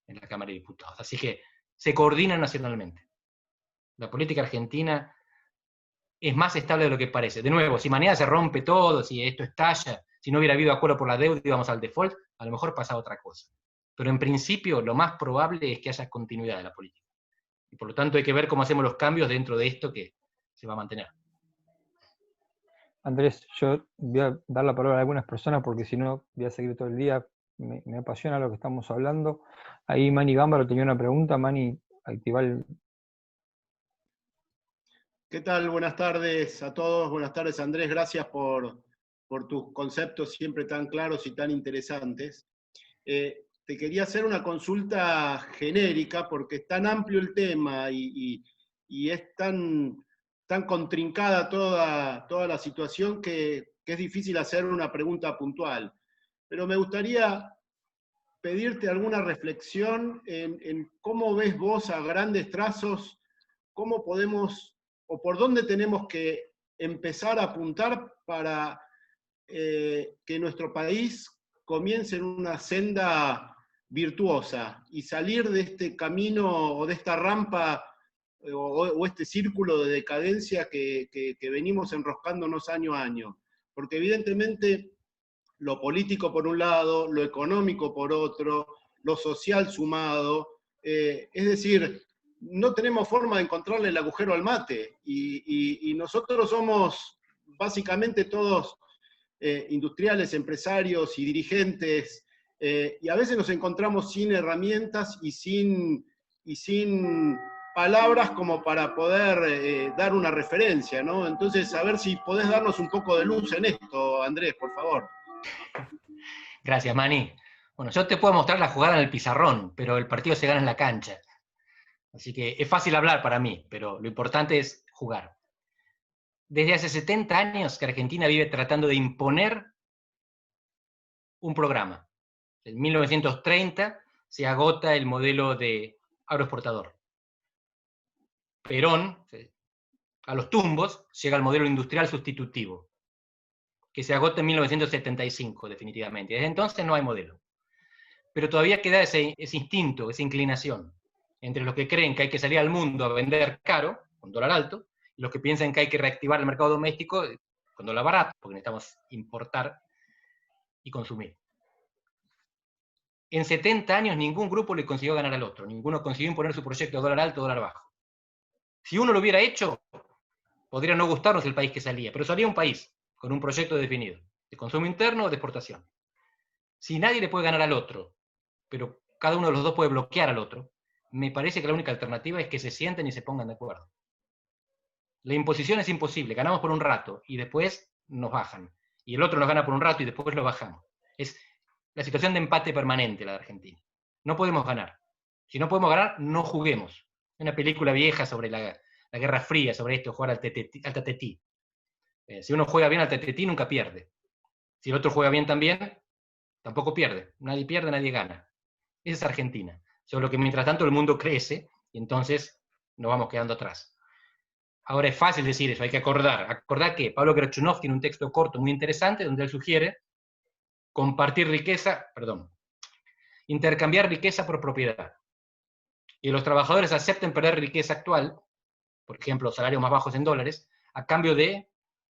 en la Cámara de Diputados. Así que se coordinan nacionalmente. La política argentina es más estable de lo que parece. De nuevo, si mañana se rompe todo, si esto estalla, si no hubiera habido acuerdo por la deuda y íbamos al default, a lo mejor pasa otra cosa. Pero en principio, lo más probable es que haya continuidad de la política. Y por lo tanto hay que ver cómo hacemos los cambios dentro de esto que se va a mantener. Andrés, yo voy a dar la palabra a algunas personas porque si no voy a seguir todo el día. Me apasiona lo que estamos hablando. Ahí Mani Gámbaro tenía una pregunta. Mani, activar el... ¿Qué tal? Buenas tardes a todos. Buenas tardes, Andrés. Gracias por tus conceptos siempre tan claros y tan interesantes. Te quería hacer una consulta genérica porque es tan amplio el tema y es tan contrincada toda la situación que es difícil hacer una pregunta puntual. Pero me gustaría pedirte alguna reflexión en cómo ves vos a grandes trazos, cómo podemos o por dónde tenemos que empezar a apuntar para que nuestro país comience en una senda virtuosa y salir de este camino o de esta rampa o este círculo de decadencia que venimos enroscándonos año a año. Porque evidentemente lo político por un lado, lo económico por otro, lo social sumado, es decir, no tenemos forma de encontrarle el agujero al mate, y nosotros somos básicamente todos industriales, empresarios y dirigentes, y a veces nos encontramos sin herramientas y sin palabras como para poder dar una referencia, ¿no? Entonces, a ver si podés darnos un poco de luz en esto, Andrés, por favor. Gracias, Mani. Bueno, yo te puedo mostrar la jugada en el pizarrón, pero el partido se gana en la cancha. Así que es fácil hablar para mí, pero lo importante es jugar. Desde hace 70 años que Argentina vive tratando de imponer un programa. En 1930 se agota el modelo de agroexportador. Perón, a los tumbos, llega al modelo industrial sustitutivo, que se agota en 1975, definitivamente. Desde entonces no hay modelo. Pero todavía queda ese instinto, esa inclinación, entre los que creen que hay que salir al mundo a vender caro, con dólar alto, y los que piensan que hay que reactivar el mercado doméstico con dólar barato, porque necesitamos importar y consumir. En 70 años ningún grupo le consiguió ganar al otro, ninguno consiguió imponer su proyecto de dólar alto, dólar bajo. Si uno lo hubiera hecho, podría no gustarnos el país que salía, pero salía un país con un proyecto definido, de consumo interno o de exportación. Si nadie le puede ganar al otro, pero cada uno de los dos puede bloquear al otro, me parece que la única alternativa es que se sienten y se pongan de acuerdo. La imposición es imposible, ganamos por un rato y después nos bajan. Y el otro nos gana por un rato y después lo bajamos. Es la situación de empate permanente la de Argentina. No podemos ganar. Si no podemos ganar, no juguemos. Hay una película vieja sobre la Guerra Fría, sobre esto, jugar al tatetí. Si uno juega bien al tatetí, nunca pierde. Si el otro juega bien también, tampoco pierde. Nadie pierde, nadie gana. Esa es Argentina. Solo que mientras tanto el mundo crece y entonces nos vamos quedando atrás. Ahora es fácil decir eso, hay que acordar. Acordar que Pablo Krachunov tiene un texto corto muy interesante donde él sugiere compartir riqueza, intercambiar riqueza por propiedad. Y los trabajadores acepten perder riqueza actual, por ejemplo, salarios más bajos en dólares, a cambio de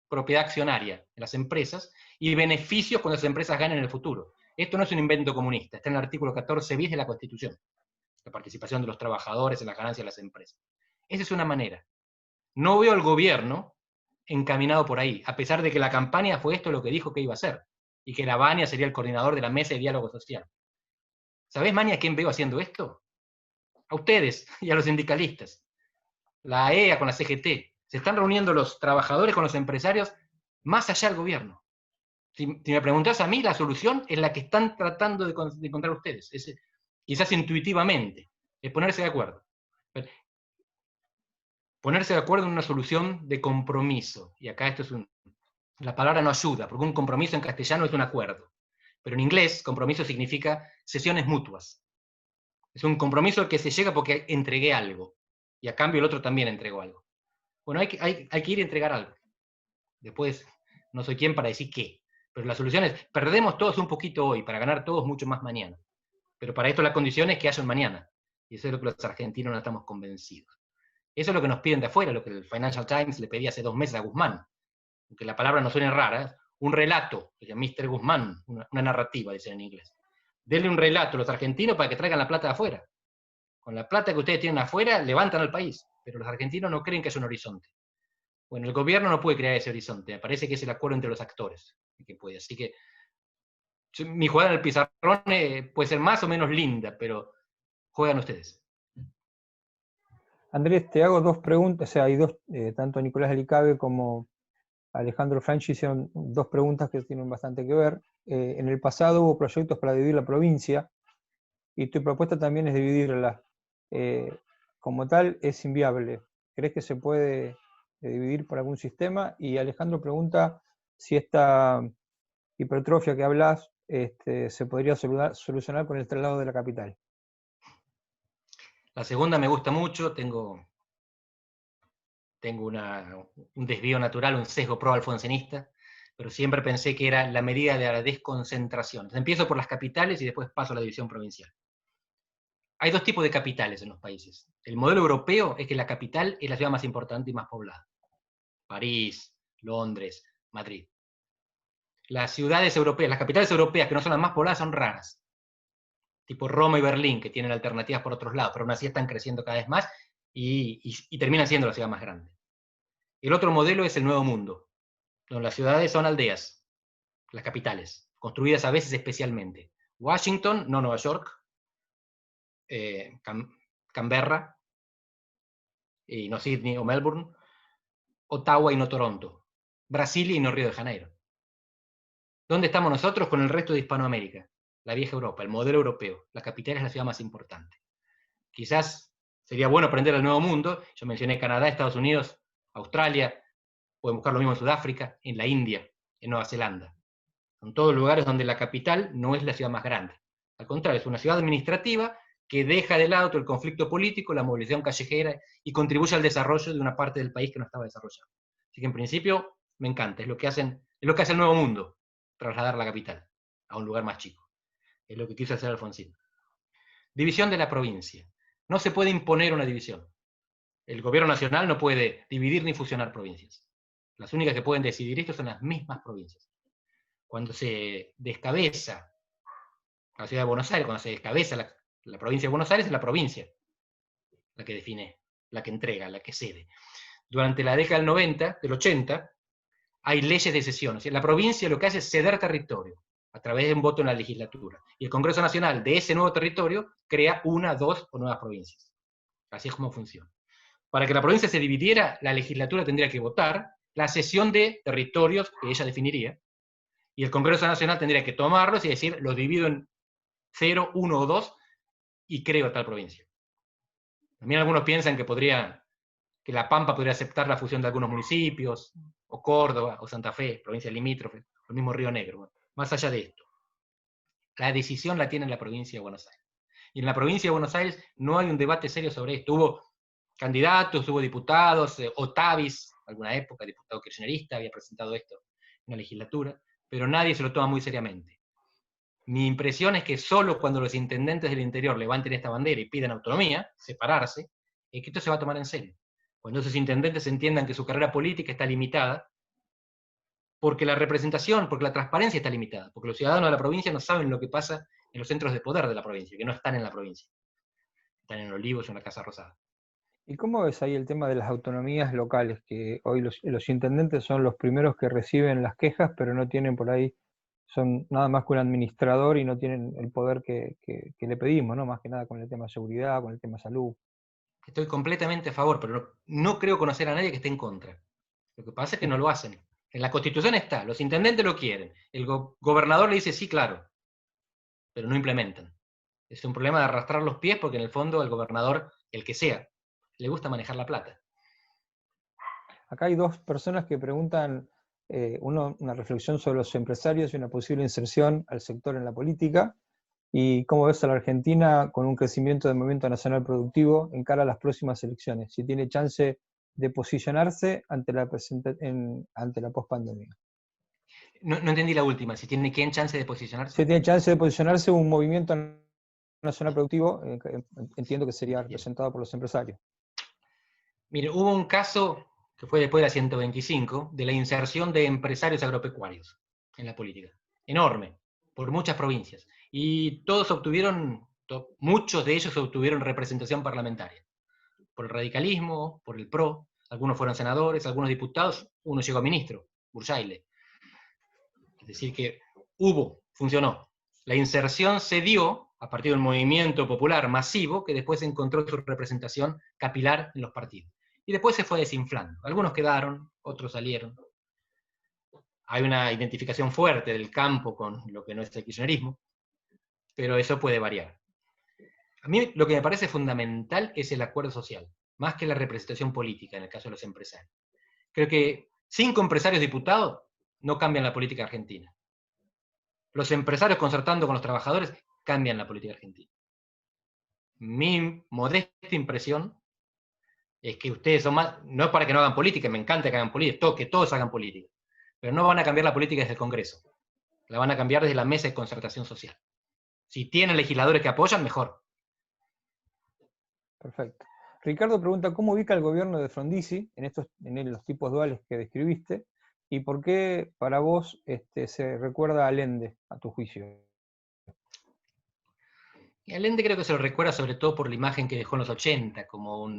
propiedad accionaria en las empresas y beneficios cuando las empresas ganen en el futuro. Esto no es un invento comunista, está en el artículo 14 bis de la Constitución, la participación de los trabajadores en las ganancias de las empresas. Esa es una manera. No veo al gobierno encaminado por ahí, a pesar de que la campaña fue esto lo que dijo que iba a hacer, y que la Baña sería el coordinador de la mesa de diálogo social. ¿Sabés, Mani, a quién veo haciendo esto? A ustedes y a los sindicalistas. La AEA con la CGT. Se están reuniendo los trabajadores con los empresarios más allá del gobierno. Si me preguntás a mí, la solución es la que están tratando de encontrar ustedes. Quizás intuitivamente. Es ponerse de acuerdo. Ponerse de acuerdo en una solución de compromiso. Y acá esto es la palabra no ayuda, porque un compromiso en castellano es un acuerdo. Pero en inglés, compromiso significa cesiones mutuas. Es un compromiso al que se llega porque entregué algo. Y a cambio el otro también entregó algo. Bueno, hay que ir a entregar algo. Después, no soy quien para decir qué. Pero la solución es, perdemos todos un poquito hoy para ganar todos mucho más mañana. Pero para esto la condición es que haya un mañana. Y eso es lo que los argentinos no estamos convencidos. Eso es lo que nos piden de afuera, lo que el Financial Times le pedía hace 2 meses a Guzmán. Aunque la palabra no suene rara, un relato, o sea, Mr. Guzmán, una narrativa, dicen en inglés. Denle un relato a los argentinos para que traigan la plata de afuera. Con la plata que ustedes tienen afuera, levantan al país. Pero los argentinos no creen que es un horizonte. Bueno, el gobierno no puede crear ese horizonte. Me parece que es el acuerdo entre los actores que puede. Así que mi jugada en el pizarrón puede ser más o menos linda, pero juegan ustedes. Andrés, te hago 2 preguntas. O sea, hay dos, tanto Nicolás Elicabe como Alejandro Franchi hicieron 2 preguntas que tienen bastante que ver. En el pasado hubo proyectos para dividir la provincia y tu propuesta también es dividirla. Como tal, es inviable. ¿Crees que se puede dividir por algún sistema? Y Alejandro pregunta si esta hipertrofia que hablas se podría solucionar con el traslado de la capital. La segunda me gusta mucho, tengo un desvío natural, un sesgo pro-alfonsinista, pero siempre pensé que era la medida de la desconcentración. Entonces, empiezo por las capitales y después paso a la división provincial. hay dos tipos de capitales en los países. El modelo europeo es que la capital es la ciudad más importante y más poblada. París, Londres, Madrid. Las ciudades europeas, las capitales europeas que no son las más pobladas son raras. Tipo Roma y Berlín, que tienen alternativas por otros lados, pero aún así están creciendo cada vez más y terminan siendo la ciudad más grande. El otro modelo es el Nuevo Mundo, donde las ciudades son aldeas, las capitales, construidas a veces especialmente. Washington, no Nueva York, Canberra, y no Sydney o Melbourne, Ottawa y no Toronto, Brasilia y no Río de Janeiro. ¿Dónde estamos nosotros con el resto de Hispanoamérica? La vieja Europa, el modelo europeo. La capital es la ciudad más importante. Quizás sería bueno aprender el Nuevo Mundo. Yo mencioné Canadá, Estados Unidos, Australia. Pueden buscar lo mismo en Sudáfrica, en la India, en Nueva Zelanda. Son todos lugares donde la capital no es la ciudad más grande. Al contrario, es una ciudad administrativa que deja de lado todo el conflicto político, la movilización callejera y contribuye al desarrollo de una parte del país que no estaba desarrollado. Así que en principio me encanta, es lo que hace el Nuevo Mundo, trasladar la capital a un lugar más chico. Es lo que quiso hacer Alfonsín. División de la provincia. No se puede imponer una división. El gobierno nacional no puede dividir ni fusionar provincias. Las únicas que pueden decidir esto son las mismas provincias. Cuando se descabeza la ciudad de Buenos Aires, cuando se descabeza la provincia de Buenos Aires, es la provincia la que define, la que entrega, la que cede. Durante la década del 90, del 80, hay leyes de cesión. O sea, la provincia lo que hace es ceder territorio a través de un voto en la legislatura. Y el Congreso Nacional de ese nuevo territorio crea una, dos o nuevas provincias. Así es como funciona. Para que la provincia se dividiera, la legislatura tendría que votar la cesión de territorios que ella definiría, y el Congreso Nacional tendría que tomarlos y decir, los divido en 0, 1 o 2 y creo tal provincia. También algunos piensan que La Pampa podría aceptar la fusión de algunos municipios, o Córdoba, o Santa Fe, provincia limítrofe, o el mismo Río Negro. Bueno, más allá de esto, la decisión la tiene la provincia de Buenos Aires. Y en la provincia de Buenos Aires no hay un debate serio sobre esto. Hubo candidatos, hubo diputados, Otavis, alguna época, diputado kirchnerista, había presentado esto en la legislatura, pero nadie se lo toma muy seriamente. Mi impresión es que solo cuando los intendentes del interior levanten esta bandera y pidan autonomía, separarse, es que esto se va a tomar en serio. Cuando esos intendentes entiendan que su carrera política está limitada, porque la representación, porque la transparencia está limitada, porque los ciudadanos de la provincia no saben lo que pasa en los centros de poder de la provincia, que no están en la provincia. Están en Olivos o en la Casa Rosada. ¿Y cómo ves ahí el tema de las autonomías locales? Que hoy los intendentes son los primeros que reciben las quejas, pero no tienen por ahí, son nada más que un administrador y no tienen el poder que le pedimos, ¿no? Más que nada con el tema de seguridad, con el tema de salud. Estoy completamente a favor, pero no creo conocer a nadie que esté en contra. Lo que pasa es que no lo hacen. En la Constitución está, los intendentes lo quieren, el gobernador le dice sí, claro, pero no implementan. Es un problema de arrastrar los pies porque en el fondo el gobernador, el que sea, le gusta manejar la plata. Acá hay dos personas que preguntan, una reflexión sobre los empresarios y una posible inserción al sector en la política, y cómo ves a la Argentina con un crecimiento del movimiento nacional productivo en cara a las próximas elecciones, si tiene chance de posicionarse ante la pospandemia. No entendí la última, si tiene quién chance de posicionarse. Si tiene chance de posicionarse un movimiento nacional productivo, entiendo que sería representado por los empresarios. Mire, hubo un caso que fue después de la 125, de la inserción de empresarios agropecuarios en la política. Enorme, por muchas provincias. Y muchos de ellos obtuvieron representación parlamentaria. Por el radicalismo, por el PRO, algunos fueron senadores, algunos diputados, uno llegó a ministro, Bursaile. Es decir que funcionó. La inserción se dio a partir de un movimiento popular masivo que después encontró su representación capilar en los partidos. Y después se fue desinflando. Algunos quedaron, otros salieron. Hay una identificación fuerte del campo con lo que no es el kirchnerismo, pero eso puede variar. A mí lo que me parece fundamental es el acuerdo social, más que la representación política en el caso de los empresarios. Creo que 5 empresarios diputados no cambian la política argentina. Los empresarios concertando con los trabajadores cambian la política argentina. Mi modesta impresión es que ustedes son más, no es para que no hagan política, me encanta que hagan política, que todos hagan política, pero no van a cambiar la política desde el Congreso, la van a cambiar desde la mesa de concertación social. Si tienen legisladores que apoyan, mejor. Perfecto. Ricardo pregunta, ¿cómo ubica el gobierno de Frondizi en los tipos duales que describiste? ¿Y por qué para vos se recuerda a Allende, a tu juicio? Y Allende creo que se lo recuerda sobre todo por la imagen que dejó en los 80, como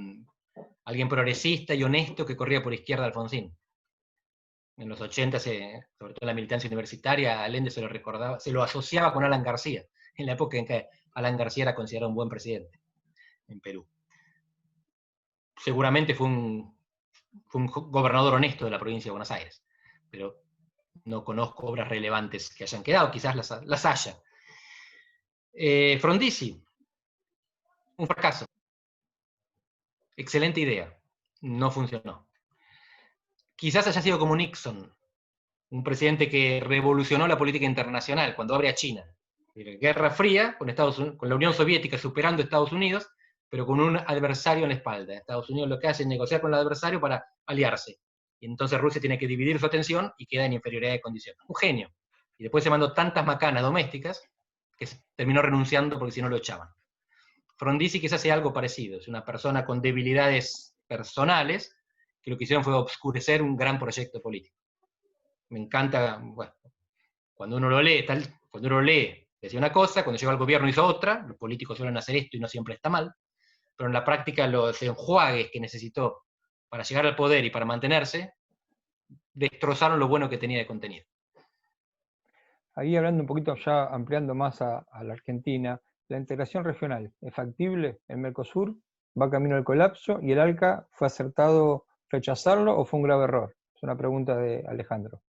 alguien progresista y honesto que corría por izquierda Alfonsín. En los 80, sobre todo en la militancia universitaria, Allende se lo recordaba, se lo asociaba con Alan García, en la época en que Alan García era considerado un buen presidente en Perú. Seguramente fue un gobernador honesto de la provincia de Buenos Aires, pero no conozco obras relevantes que hayan quedado, quizás las haya. Frondizi, un fracaso. Excelente idea, no funcionó. Quizás haya sido como Nixon, un presidente que revolucionó la política internacional cuando abre a China. Guerra Fría, con la Unión Soviética superando a Estados Unidos, pero con un adversario en la espalda. Estados Unidos lo que hace es negociar con el adversario para aliarse. Y entonces Rusia tiene que dividir su atención y queda en inferioridad de condiciones. Un genio. Y después se mandó tantas macanas domésticas que terminó renunciando porque si no lo echaban. Frondizi quizás sea algo parecido. Es una persona con debilidades personales que lo que hicieron fue obscurecer un gran proyecto político. Me encanta, bueno, cuando uno lo lee, decía una cosa, cuando llegó al gobierno hizo otra, los políticos suelen hacer esto y no siempre está mal, pero en la práctica los enjuagues que necesitó para llegar al poder y para mantenerse, destrozaron lo bueno que tenía de contenido. Ahí hablando un poquito, ya ampliando más a la Argentina, la integración regional, ¿es factible? ¿El Mercosur va camino al colapso y el ALCA fue acertado rechazarlo o fue un grave error? Es una pregunta de Alejandro.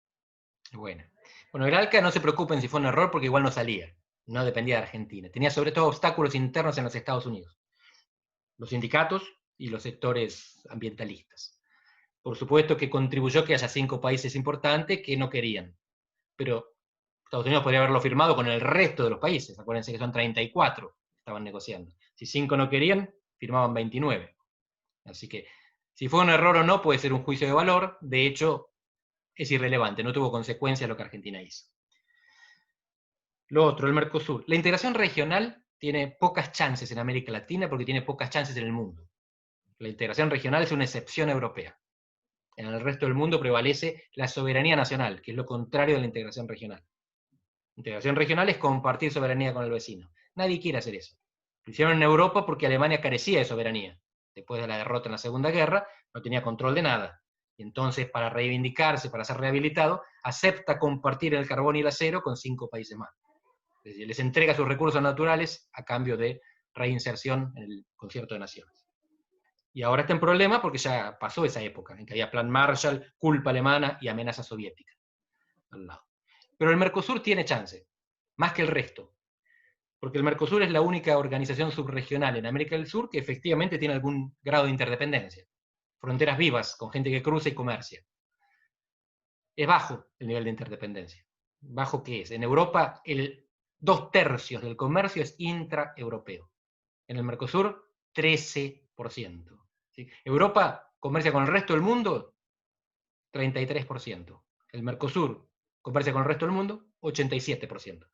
Bueno, el ALCA no se preocupen si fue un error porque igual no salía, no dependía de Argentina. Tenía sobre todo obstáculos internos en los Estados Unidos, los sindicatos y los sectores ambientalistas. Por supuesto que contribuyó que haya 5 países importantes que no querían, pero Estados Unidos podría haberlo firmado con el resto de los países. Acuérdense que son 34 que estaban negociando. Si 5 no querían, firmaban 29. Así que, si fue un error o no, puede ser un juicio de valor. De hecho, es irrelevante, no tuvo consecuencias lo que Argentina hizo. Lo otro, el Mercosur. La integración regional tiene pocas chances en América Latina porque tiene pocas chances en el mundo. La integración regional es una excepción europea. En el resto del mundo prevalece la soberanía nacional, que es lo contrario de la integración regional. Integración regional es compartir soberanía con el vecino. Nadie quiere hacer eso. Lo hicieron en Europa porque Alemania carecía de soberanía. Después de la derrota en la Segunda Guerra, no tenía control de nada. Y entonces, para reivindicarse, para ser rehabilitado, acepta compartir el carbón y el acero con 5 países más. Es decir, les entrega sus recursos naturales a cambio de reinserción en el concierto de naciones. Y ahora está en problema porque ya pasó esa época en que había plan Marshall, culpa alemana y amenaza soviética al lado. Pero el Mercosur tiene chance, más que el resto, porque el Mercosur es la única organización subregional en América del Sur que efectivamente tiene algún grado de interdependencia. Fronteras vivas, con gente que cruza y comercia. Es bajo el nivel de interdependencia. ¿Bajo qué es? En Europa, 2/3 del comercio es intraeuropeo. En el Mercosur, 13%. ¿Sí? Europa comercia con el resto del mundo, 33%. El Mercosur comercia con el resto del mundo, 87%.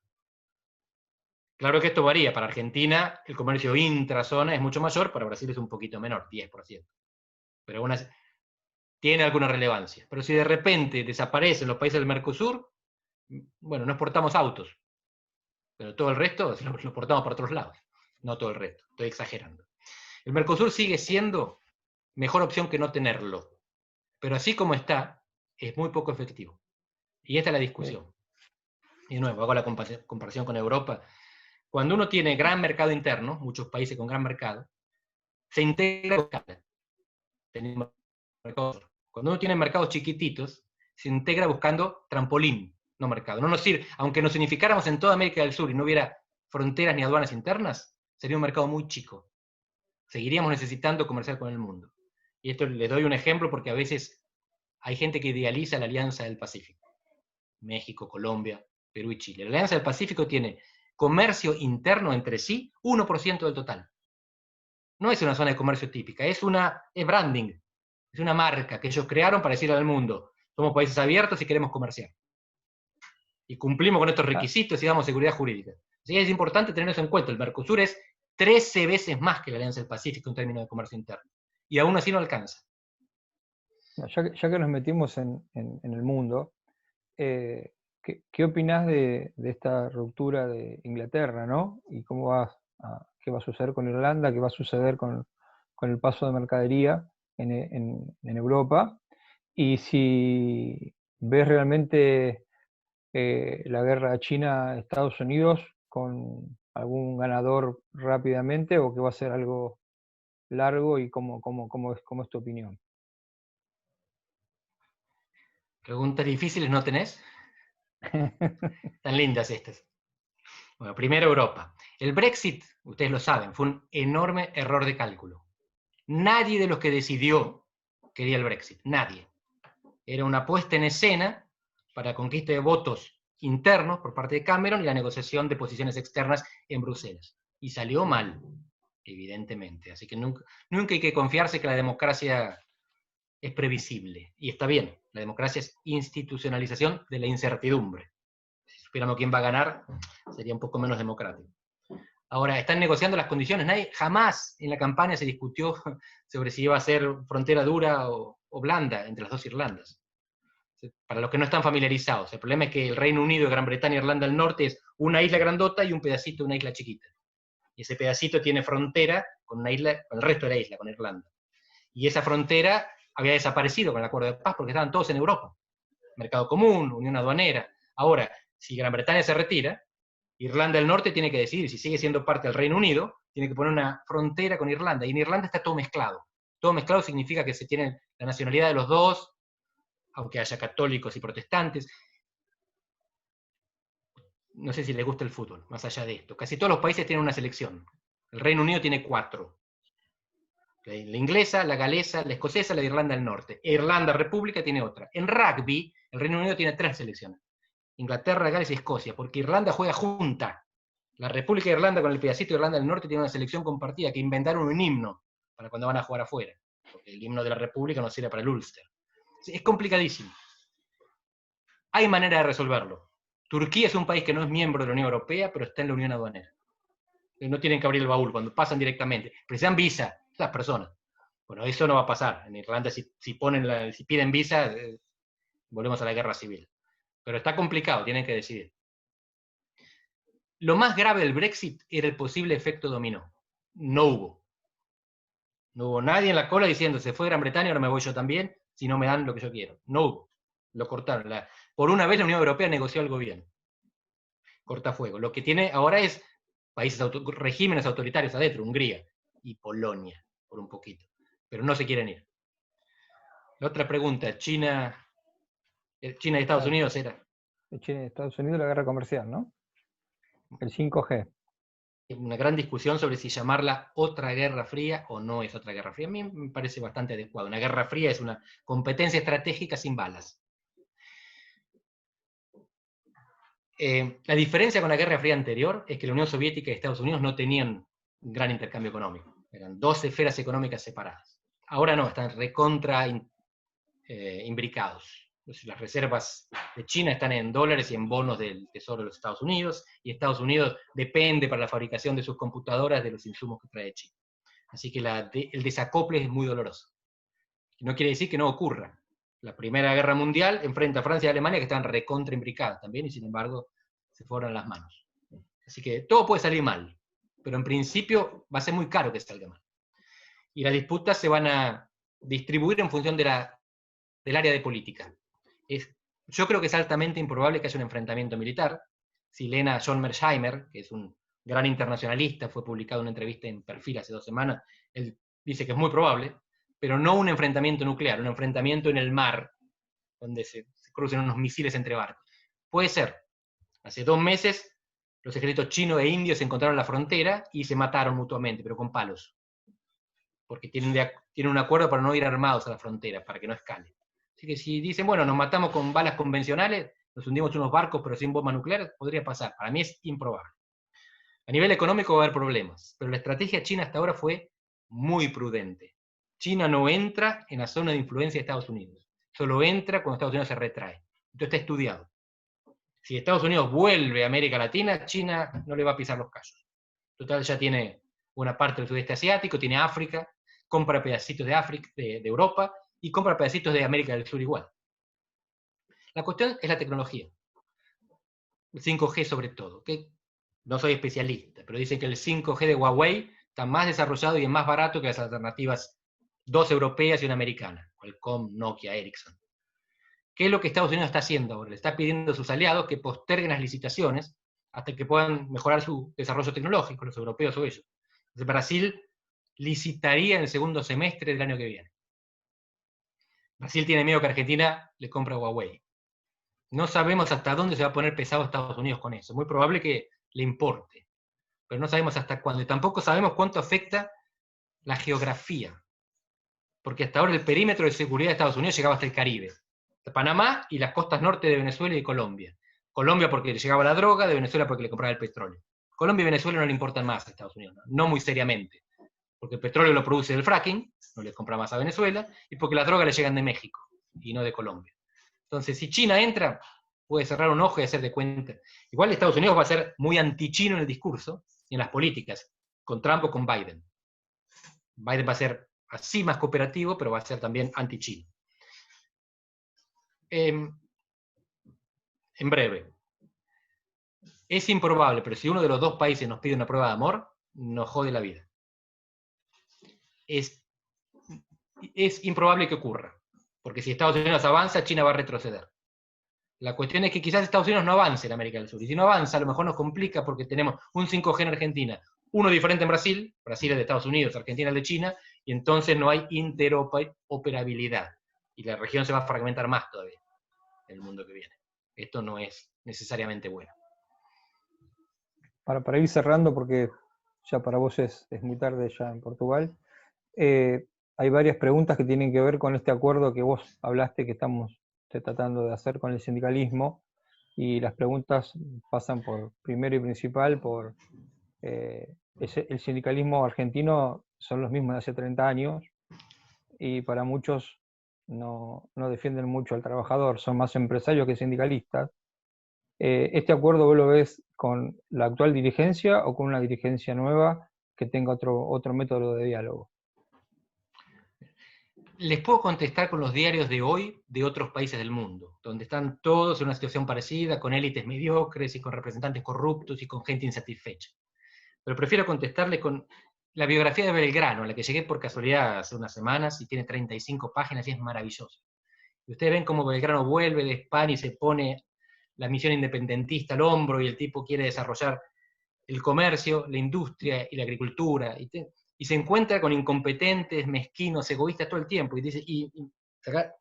Claro que esto varía. Para Argentina, el comercio intrazona es mucho mayor, para Brasil es un poquito menor, 10%. Pero aún así, tiene alguna relevancia. Pero si de repente desaparecen los países del Mercosur, bueno, no exportamos autos, pero todo el resto lo exportamos por otros lados. No todo el resto, estoy exagerando. El Mercosur sigue siendo mejor opción que no tenerlo, pero así como está, es muy poco efectivo. Y esta es la discusión. Y de nuevo, hago la comparación con Europa. Cuando uno tiene gran mercado interno, muchos países con gran mercado, se integra. Cuando uno tiene mercados chiquititos, se integra buscando trampolín, no mercado. No nos sirve, aunque nos unificáramos en toda América del Sur y no hubiera fronteras ni aduanas internas, sería un mercado muy chico. Seguiríamos necesitando comerciar con el mundo. Y esto les doy un ejemplo porque a veces hay gente que idealiza la Alianza del Pacífico. México, Colombia, Perú y Chile. La Alianza del Pacífico tiene comercio interno entre sí 1% del total. No es una zona de comercio típica, es branding, es una marca que ellos crearon para decirle al mundo, somos países abiertos y queremos comerciar. Y cumplimos con estos requisitos y damos seguridad jurídica. Así que es importante tener eso en cuenta. El Mercosur es 13 veces más que la Alianza del Pacífico en términos de comercio interno. Y aún así no alcanza. Ya que nos metimos en el mundo, ¿qué opinás de esta ruptura de Inglaterra, ¿no? Y qué va a suceder con Irlanda, qué va a suceder con el paso de mercadería en Europa? Y si ves realmente la guerra China-Estados Unidos con algún ganador rápidamente, o que va a ser algo largo, y cómo es tu opinión. Preguntas difíciles no tenés. Tan lindas estas. Bueno, primero Europa. El Brexit, ustedes lo saben, fue un enorme error de cálculo. Nadie de los que decidió quería el Brexit. Nadie. Era una puesta en escena para conquista de votos internos por parte de Cameron y la negociación de posiciones externas en Bruselas. Y salió mal, evidentemente. Así que nunca hay que confiarse que la democracia es previsible. Y está bien, la democracia es institucionalización de la incertidumbre. Si supiéramos quién va a ganar, sería un poco menos democrático. Ahora, están negociando las condiciones. Jamás en la campaña se discutió sobre si iba a ser frontera dura o blanda entre las dos Irlandas. Para los que no están familiarizados, el problema es que el Reino Unido, Gran Bretaña e Irlanda del Norte es una isla grandota y un pedacito de una isla chiquita. Y ese pedacito tiene frontera con el resto de la isla, con Irlanda. Y esa frontera había desaparecido con el acuerdo de paz porque estaban todos en Europa. Mercado común, unión aduanera. Ahora, si Gran Bretaña se retira, Irlanda del Norte tiene que decidir si sigue siendo parte del Reino Unido, tiene que poner una frontera con Irlanda. Y en Irlanda está todo mezclado. Todo mezclado significa que se tiene la nacionalidad de los dos, aunque haya católicos y protestantes. No sé si les gusta el fútbol, más allá de esto. Casi todos los países tienen una selección. El Reino Unido tiene 4. La inglesa, la galesa, la escocesa, la de Irlanda del Norte. Irlanda República tiene otra. En rugby, el Reino Unido tiene 3 selecciones. Inglaterra, Gales y Escocia, porque Irlanda juega junta. La República de Irlanda con el pedacito de Irlanda del Norte tiene una selección compartida, que inventaron un himno para cuando van a jugar afuera. Porque el himno de la República no sirve para el Ulster. Es complicadísimo. Hay manera de resolverlo. Turquía es un país que no es miembro de la Unión Europea, pero está en la Unión Aduanera. No tienen que abrir el baúl cuando pasan directamente. Precisan visa las personas. Bueno, eso no va a pasar. En Irlanda, si piden visa, volvemos a la guerra civil. Pero está complicado, tienen que decidir. Lo más grave del Brexit era el posible efecto dominó. No hubo. No hubo nadie en la cola diciendo, se fue Gran Bretaña, ahora me voy yo también, si no me dan lo que yo quiero. No hubo. Lo cortaron. Por una vez la Unión Europea negoció algo bien. Cortafuego. Lo que tiene ahora es regímenes autoritarios adentro, Hungría y Polonia, por un poquito. Pero no se quieren ir. La otra pregunta, China y Estados Unidos era. China y Estados Unidos, la guerra comercial, ¿no? El 5G. Una gran discusión sobre si llamarla otra guerra fría o no es otra guerra fría. A mí me parece bastante adecuado. Una guerra fría es una competencia estratégica sin balas. La diferencia con la Guerra Fría anterior es que la Unión Soviética y Estados Unidos no tenían un gran intercambio económico. Eran 2 esferas económicas separadas. Ahora no, están recontra imbricados. Las reservas de China están en dólares y en bonos del Tesoro de los Estados Unidos, y Estados Unidos depende para la fabricación de sus computadoras de los insumos que trae China. Así que el desacople es muy doloroso. No quiere decir que no ocurra. La Primera Guerra Mundial enfrenta a Francia y Alemania, que están recontra imbricadas también, y sin embargo se fueron las manos. Así que todo puede salir mal, pero en principio va a ser muy caro que salga mal. Y las disputas se van a distribuir en función del área de política. Yo creo que es altamente improbable que haya un enfrentamiento militar. Silena John Mersheimer, que es un gran internacionalista, fue publicado en una entrevista en Perfil hace 2 semanas, él dice que es muy probable, pero no un enfrentamiento nuclear, un enfrentamiento en el mar, donde se crucen unos misiles entre barcos. Puede ser. Hace 2 meses, los ejércitos chino e indio se encontraron en la frontera y se mataron mutuamente, pero con palos. Porque tienen un acuerdo para no ir armados a la frontera, para que no escale. Así que si dicen, bueno, nos matamos con balas convencionales, nos hundimos unos barcos pero sin bombas nucleares, podría pasar. Para mí es improbable. A nivel económico va a haber problemas, pero la estrategia china hasta ahora fue muy prudente. China no entra en la zona de influencia de Estados Unidos. Solo entra cuando Estados Unidos se retrae. Esto está estudiado. Si Estados Unidos vuelve a América Latina, China no le va a pisar los callos. Total, ya tiene una parte del sudeste asiático, tiene África, compra pedacitos de África, de Europa, y compra pedacitos de América del Sur igual. La cuestión es la tecnología. El 5G sobre todo, que no soy especialista, pero dicen que el 5G de Huawei está más desarrollado y es más barato que las alternativas, dos europeas y una americana, Qualcomm, Nokia, Ericsson. ¿Qué es lo que Estados Unidos está haciendo ahora? Le está pidiendo a sus aliados que posterguen las licitaciones hasta que puedan mejorar su desarrollo tecnológico, los europeos o ellos. Entonces Brasil licitaría en el segundo semestre del año que viene. Brasil tiene miedo que Argentina le compre a Huawei. No sabemos hasta dónde se va a poner pesado Estados Unidos con eso. Es muy probable que le importe, pero no sabemos hasta cuándo. Y tampoco sabemos cuánto afecta la geografía, porque hasta ahora el perímetro de seguridad de Estados Unidos llegaba hasta el Caribe, de Panamá y las costas norte de Venezuela y de Colombia. Colombia porque le llegaba la droga, de Venezuela porque le compraba el petróleo. Colombia y Venezuela no le importan más a Estados Unidos, no muy seriamente, porque el petróleo lo produce el fracking, no les compra más a Venezuela, y porque las drogas le llegan de México y no de Colombia. Entonces, si China entra, puede cerrar un ojo y hacer de cuenta. Igual Estados Unidos va a ser muy anti-chino en el discurso y en las políticas, con Trump o con Biden. Biden va a ser así más cooperativo, pero va a ser también anti-chino. En breve, es improbable, pero si uno de los dos países nos pide una prueba de amor, nos jode la vida. Es improbable que ocurra, porque si Estados Unidos avanza, China va a retroceder. La cuestión es que quizás Estados Unidos no avance en América del Sur, y si no avanza, a lo mejor nos complica porque tenemos un 5G en Argentina, uno diferente en Brasil, Brasil es de Estados Unidos, Argentina es de China, y entonces no hay interoperabilidad, y la región se va a fragmentar más todavía en el mundo que viene. Esto no es necesariamente bueno. Para ir cerrando, porque ya para vos es muy tarde ya en Portugal, hay varias preguntas que tienen que ver con este acuerdo que vos hablaste, que estamos tratando de hacer con el sindicalismo, y las preguntas pasan por, primero y principal, por el sindicalismo argentino son los mismos de hace 30 años, y para muchos no defienden mucho al trabajador, son más empresarios que sindicalistas. ¿Este acuerdo vos lo ves con la actual dirigencia o con una dirigencia nueva que tenga otro método de diálogo? Les puedo contestar con los diarios de hoy de otros países del mundo, donde están todos en una situación parecida, con élites mediocres y con representantes corruptos y con gente insatisfecha. Pero prefiero contestarle con la biografía de Belgrano, a la que llegué por casualidad hace unas semanas, y tiene 35 páginas y es maravilloso. Y ustedes ven cómo Belgrano vuelve de España y se pone la misión independentista al hombro, y el tipo quiere desarrollar el comercio, la industria y la agricultura, y se encuentra con incompetentes, mezquinos, egoístas todo el tiempo, y dice,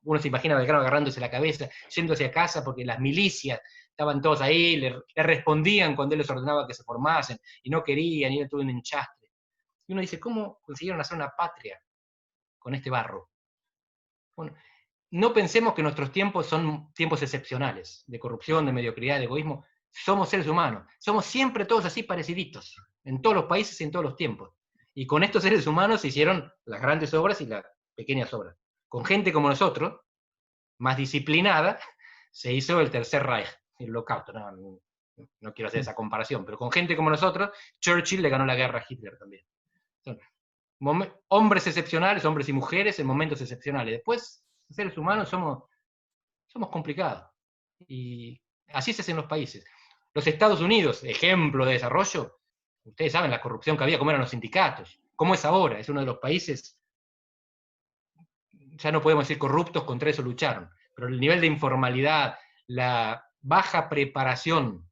uno se imagina a Belgrano agarrándose la cabeza, yéndose a casa porque las milicias estaban todos ahí, le respondían cuando él les ordenaba que se formasen, y no querían, y era todo un enchastre. Y uno dice, ¿cómo consiguieron hacer una patria con este barro? Bueno, no pensemos que nuestros tiempos son tiempos excepcionales, de corrupción, de mediocridad, de egoísmo. Somos seres humanos, somos siempre todos así pareciditos, en todos los países y en todos los tiempos. Y con estos seres humanos se hicieron las grandes obras y las pequeñas obras. Con gente como nosotros, más disciplinada, se hizo el Tercer Reich, el Holocausto. No quiero hacer esa comparación, pero con gente como nosotros, Churchill le ganó la guerra a Hitler también. Son hombres excepcionales, hombres y mujeres en momentos excepcionales. Después, los seres humanos somos complicados. Y así se hacen los países. Los Estados Unidos, ejemplo de desarrollo, ustedes saben la corrupción que había, cómo eran los sindicatos, cómo es ahora, es uno de los países, ya no podemos decir corruptos, contra eso lucharon, pero el nivel de informalidad, la baja preparación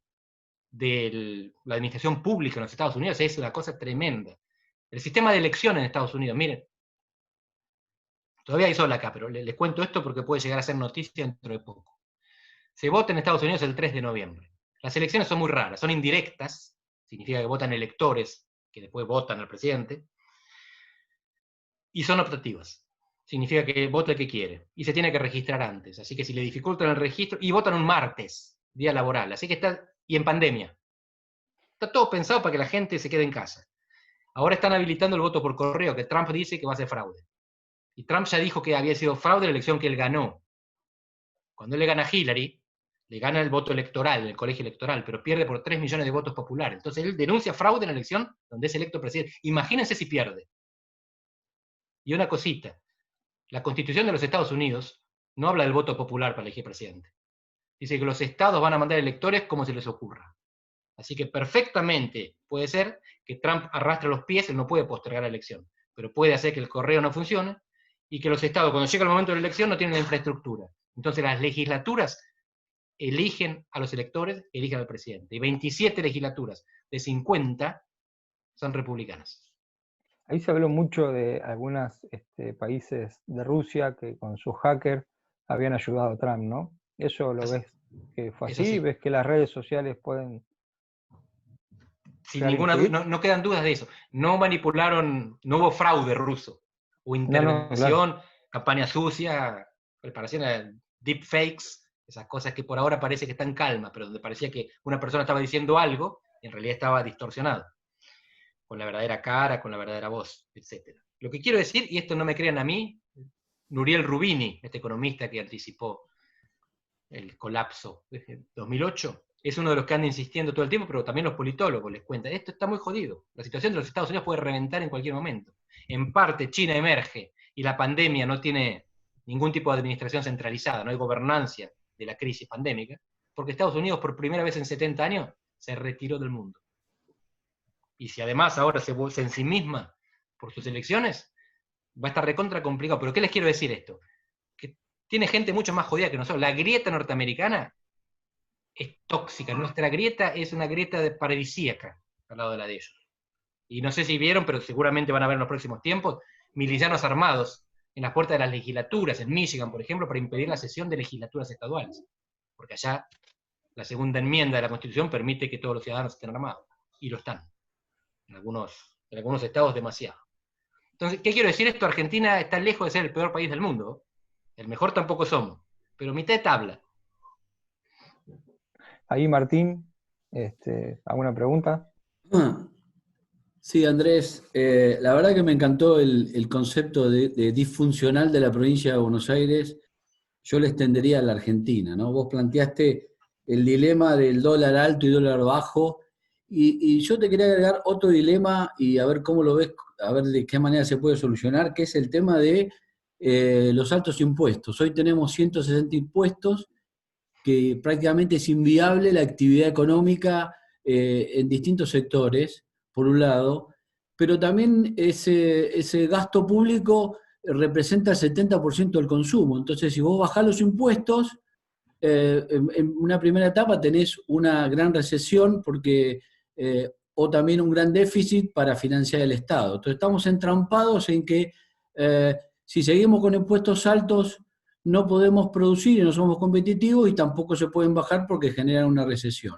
de la administración pública en los Estados Unidos es una cosa tremenda. El sistema de elección en Estados Unidos, miren, todavía hay sol acá, pero les cuento esto porque puede llegar a ser noticia dentro de poco. Se vota en Estados Unidos el 3 de noviembre. Las elecciones son muy raras, son indirectas, significa que votan electores, que después votan al presidente, y son optativas. Significa que vota el que quiere, y se tiene que registrar antes, así que si le dificultan el registro, y votan un martes, día laboral, así que y en pandemia. Está todo pensado para que la gente se quede en casa. Ahora están habilitando el voto por correo, que Trump dice que va a ser fraude. Y Trump ya dijo que había sido fraude la elección que él ganó. Cuando él le gana a Hillary, le gana el voto electoral, el colegio electoral, pero pierde por 3 millones de votos populares. Entonces él denuncia fraude en la elección donde es electo presidente. Imagínense si pierde. Y una cosita, la Constitución de los Estados Unidos no habla del voto popular para elegir presidente. Dice que los estados van a mandar electores como se les ocurra. Así que perfectamente puede ser que Trump arrastre los pies, él no puede postergar la elección, pero puede hacer que el correo no funcione y que los estados, cuando llega el momento de la elección, no tienen la infraestructura. Entonces las legislaturas eligen a los electores, eligen al presidente. Y 27 legislaturas de 50 son republicanas. Ahí se habló mucho de algunos países de Rusia que con sus hackers habían ayudado a Trump, ¿no? ¿Eso lo ves que fue así? Sí. ¿Ves que las redes sociales pueden...? Sin ninguna duda, no quedan dudas de eso. No manipularon, no hubo fraude ruso, o intervención, claro. Campaña sucia, preparación de deepfakes, esas cosas que por ahora parece que están calmas, pero donde parecía que una persona estaba diciendo algo, y en realidad estaba distorsionado, con la verdadera cara, con la verdadera voz, etc. Lo que quiero decir, y esto no me crean a mí, Nouriel Roubini, este economista que anticipó el colapso de 2008, es uno de los que anda insistiendo todo el tiempo, pero también los politólogos les cuentan, esto está muy jodido, la situación de los Estados Unidos puede reventar en cualquier momento. En parte China emerge y la pandemia no tiene ningún tipo de administración centralizada, no hay gobernancia de la crisis pandémica, porque Estados Unidos por primera vez en 70 años se retiró del mundo. Y si además ahora se ensimisma por sus elecciones, va a estar recontra complicado. ¿Pero qué les quiero decir esto? Que tiene gente mucho más jodida que nosotros. La grieta norteamericana es tóxica. Nuestra grieta es una grieta paradisíaca al lado de la de ellos. Y no sé si vieron, pero seguramente van a ver en los próximos tiempos, milicianos armados en las puertas de las legislaturas, en Michigan, por ejemplo, para impedir la sesión de legislaturas estaduales. Porque allá la segunda enmienda de la Constitución permite que todos los ciudadanos estén armados. Y lo están. En algunos estados demasiado. Entonces, ¿qué quiero decir esto? Argentina está lejos de ser el peor país del mundo. El mejor tampoco somos. Pero mitad de tabla. Ahí, Martín, ¿alguna pregunta? Sí, Andrés, la verdad que me encantó el concepto de disfuncional de la provincia de Buenos Aires. Yo le extendería a la Argentina, ¿no? Vos planteaste el dilema del dólar alto y dólar bajo, y yo te quería agregar otro dilema y a ver cómo lo ves, a ver de qué manera se puede solucionar, que es el tema de los altos impuestos. Hoy tenemos 160 impuestos que prácticamente es inviable la actividad económica en distintos sectores, por un lado, pero también ese gasto público representa el 70% del consumo. Entonces, si vos bajás los impuestos, en una primera etapa tenés una gran recesión porque, o también un gran déficit para financiar el Estado. Entonces, estamos entrampados en que si seguimos con impuestos altos, no podemos producir y no somos competitivos y tampoco se pueden bajar porque generan una recesión.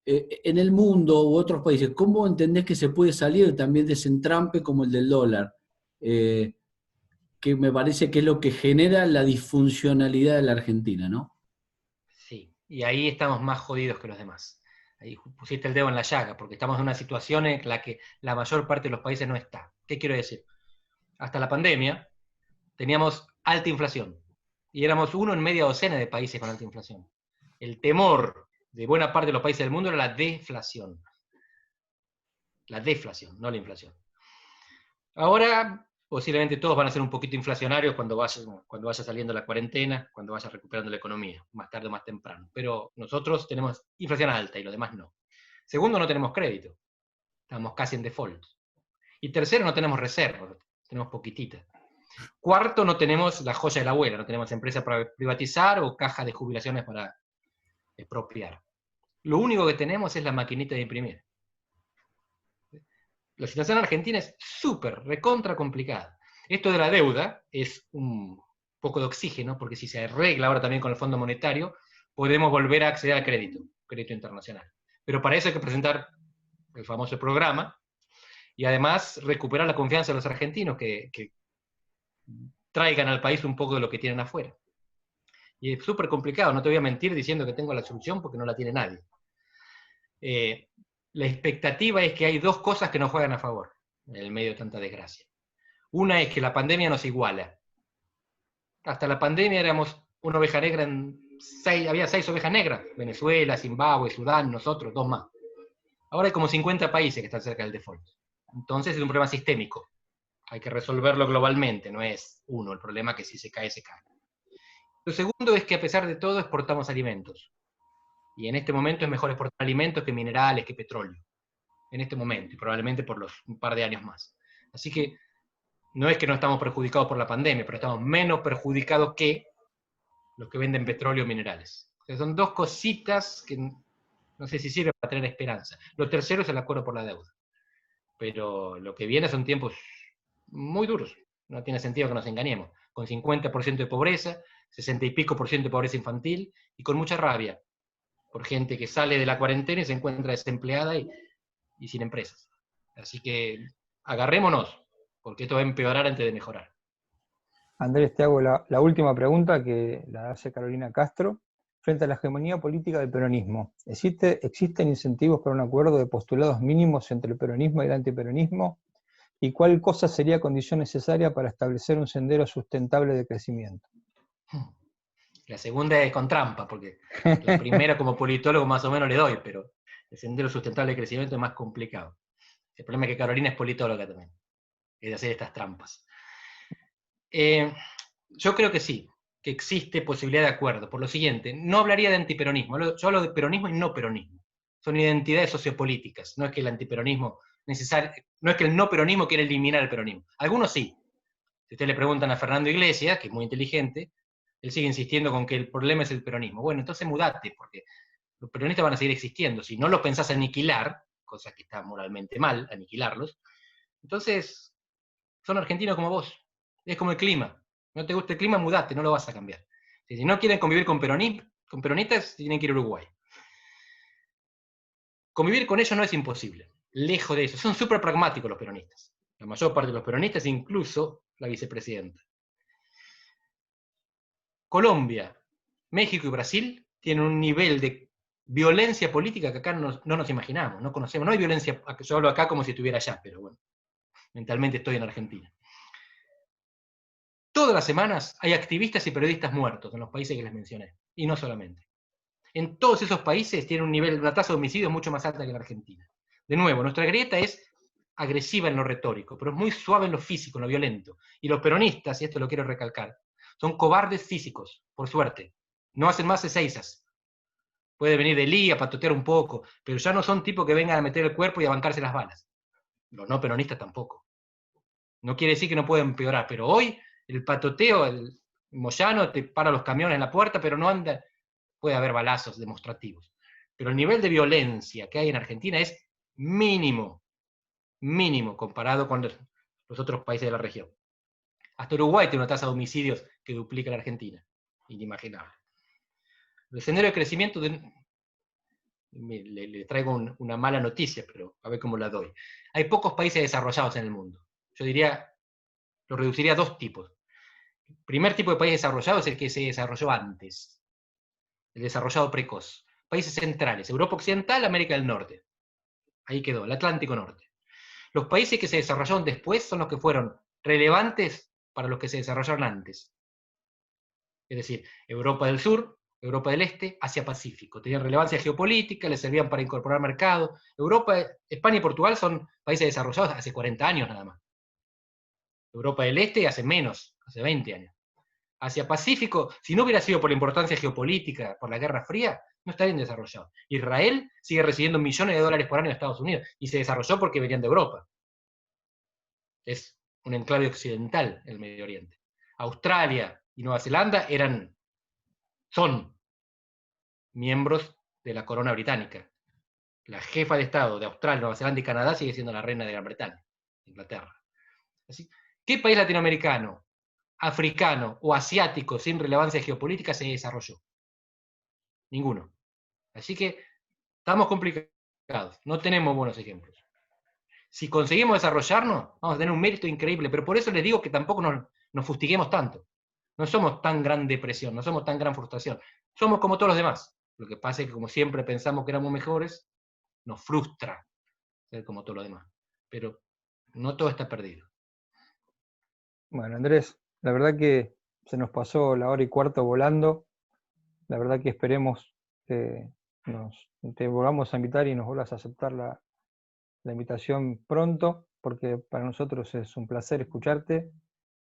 En el mundo u otros países, ¿cómo entendés que se puede salir también de ese entrampe como el del dólar? Que me parece que es lo que genera la disfuncionalidad de la Argentina, ¿no? Sí, y ahí estamos más jodidos que los demás. Ahí pusiste el dedo en la llaga, porque estamos en una situación en la que la mayor parte de los países no está. ¿Qué quiero decir? Hasta la pandemia teníamos alta inflación, y éramos uno en media docena de países con alta inflación. El temor de buena parte de los países del mundo era la deflación. La deflación, no la inflación. Ahora, posiblemente todos van a ser un poquito inflacionarios cuando vaya saliendo la cuarentena, cuando vaya recuperando la economía, más tarde o más temprano. Pero nosotros tenemos inflación alta y los demás no. Segundo, no tenemos crédito. Estamos casi en default. Y tercero, no tenemos reservas. Tenemos poquititas. Cuarto, no tenemos la joya de la abuela, no tenemos empresa para privatizar o caja de jubilaciones para expropiar. Lo único que tenemos es la maquinita de imprimir. La situación argentina es súper, recontra complicada. Esto de la deuda es un poco de oxígeno, porque si se arregla ahora también con el Fondo Monetario, podemos volver a acceder al crédito internacional. Pero para eso hay que presentar el famoso programa y además recuperar la confianza de los argentinos que traigan al país un poco de lo que tienen afuera. Y es súper complicado, no te voy a mentir diciendo que tengo la solución porque no la tiene nadie. La expectativa es que hay dos cosas que nos juegan a favor en el medio de tanta desgracia. Una es que la pandemia nos iguala. Hasta la pandemia éramos una oveja negra en había 6 ovejas negras, Venezuela, Zimbabue, Sudán, nosotros, 2 más. Ahora hay como 50 países que están cerca del default. Entonces es un problema sistémico. Hay que resolverlo globalmente, no es uno el problema, que si se cae, se cae. Lo segundo es que a pesar de todo exportamos alimentos. Y en este momento es mejor exportar alimentos que minerales, que petróleo. En este momento, y probablemente por un par de años más. Así que no es que no estamos perjudicados por la pandemia, pero estamos menos perjudicados que los que venden petróleo o minerales. O sea, son 2 cositas que no sé si sirve para tener esperanza. Lo tercero es el acuerdo por la deuda. Pero lo que viene son tiempos muy duros. No tiene sentido que nos engañemos. Con 50% de pobreza, 60 y pico % de pobreza infantil, y con mucha rabia por gente que sale de la cuarentena y se encuentra desempleada y sin empresas. Así que agarrémonos, porque esto va a empeorar antes de mejorar. Andrés, te hago la última pregunta que la hace Carolina Castro. Frente a la hegemonía política del peronismo, ¿existen incentivos para un acuerdo de postulados mínimos entre el peronismo y el antiperonismo? ¿Y cuál cosa sería condición necesaria para establecer un sendero sustentable de crecimiento? La segunda es con trampa, porque la primera como politólogo más o menos le doy, pero el sendero sustentable de crecimiento es más complicado. El problema es que Carolina es politóloga también, es de hacer estas trampas. Yo creo que sí, que existe posibilidad de acuerdo. Por lo siguiente, no hablaría de antiperonismo, yo hablo de peronismo y no peronismo. Son identidades sociopolíticas, no es que el antiperonismo no es que el no peronismo quiere eliminar el peronismo. Algunos sí. Si ustedes le preguntan a Fernando Iglesias, que es muy inteligente, él sigue insistiendo con que el problema es el peronismo. Bueno, entonces mudate, porque los peronistas van a seguir existiendo. Si no los pensás aniquilar, cosa que está moralmente mal, aniquilarlos, entonces son argentinos como vos. Es como el clima. No te gusta el clima, mudate, no lo vas a cambiar. Si no quieren convivir con peronistas, tienen que ir a Uruguay. Convivir con ellos no es imposible. Lejos de eso. Son súper pragmáticos los peronistas. La mayor parte de los peronistas, incluso la vicepresidenta. Colombia, México y Brasil tienen un nivel de violencia política que acá no nos imaginamos, no conocemos. No hay violencia, yo hablo acá como si estuviera allá, pero bueno, mentalmente estoy en Argentina. Todas las semanas hay activistas y periodistas muertos en los países que les mencioné, y no solamente. En todos esos países tienen una tasa de homicidios mucho más alta que en Argentina. De nuevo, nuestra grieta es agresiva en lo retórico, pero es muy suave en lo físico, en lo violento. Y los peronistas, y esto lo quiero recalcar, son cobardes físicos, por suerte. No hacen más eseizas. Puede venir de Lí a patotear un poco, pero ya no son tipos que vengan a meter el cuerpo y a bancarse las balas. Los no peronistas tampoco. No quiere decir que no pueden empeorar, pero hoy el patoteo, el Moyano te para los camiones en la puerta, pero no anda, puede haber balazos demostrativos. Pero el nivel de violencia que hay en Argentina es mínimo, mínimo comparado con los otros países de la región. Hasta Uruguay tiene una tasa de homicidios que duplica la Argentina. Inimaginable. El sendero de crecimiento, le traigo una mala noticia, pero a ver cómo la doy. Hay pocos países desarrollados en el mundo. Yo diría, lo reduciría a 2 tipos. El primer tipo de país desarrollado es el que se desarrolló antes, el desarrollado precoz. Países centrales, Europa Occidental, América del Norte. Ahí quedó, el Atlántico Norte. Los países que se desarrollaron después son los que fueron relevantes para los que se desarrollaron antes. Es decir, Europa del Sur, Europa del Este, Asia-Pacífico. Tenían relevancia geopolítica, les servían para incorporar mercado. Europa, España y Portugal son países desarrollados hace 40 años nada más. Europa del Este hace menos, hace 20 años. Asia-Pacífico, si no hubiera sido por la importancia geopolítica, por la Guerra Fría, no estarían desarrollados. Israel sigue recibiendo millones de dólares por año de Estados Unidos, y se desarrolló porque venían de Europa. Es un enclave occidental el Medio Oriente. Australia y Nueva Zelanda son miembros de la corona británica. La jefa de Estado de Australia, Nueva Zelanda y Canadá sigue siendo la reina de Gran Bretaña, Inglaterra. Así, ¿qué país latinoamericano, africano o asiático sin relevancia geopolítica se desarrolló? Ninguno. Así que estamos complicados, no tenemos buenos ejemplos. Si conseguimos desarrollarnos, vamos a tener un mérito increíble, pero por eso les digo que tampoco nos fustiguemos tanto. No somos tan gran depresión, no somos tan gran frustración. Somos como todos los demás. Lo que pasa es que como siempre pensamos que éramos mejores, nos frustra ser como todos los demás. Pero no todo está perdido. Bueno, Andrés, la verdad que se nos pasó la hora y cuarto volando. la verdad que esperemos que te volvamos a invitar y nos vuelvas a aceptar la invitación pronto, porque para nosotros es un placer escucharte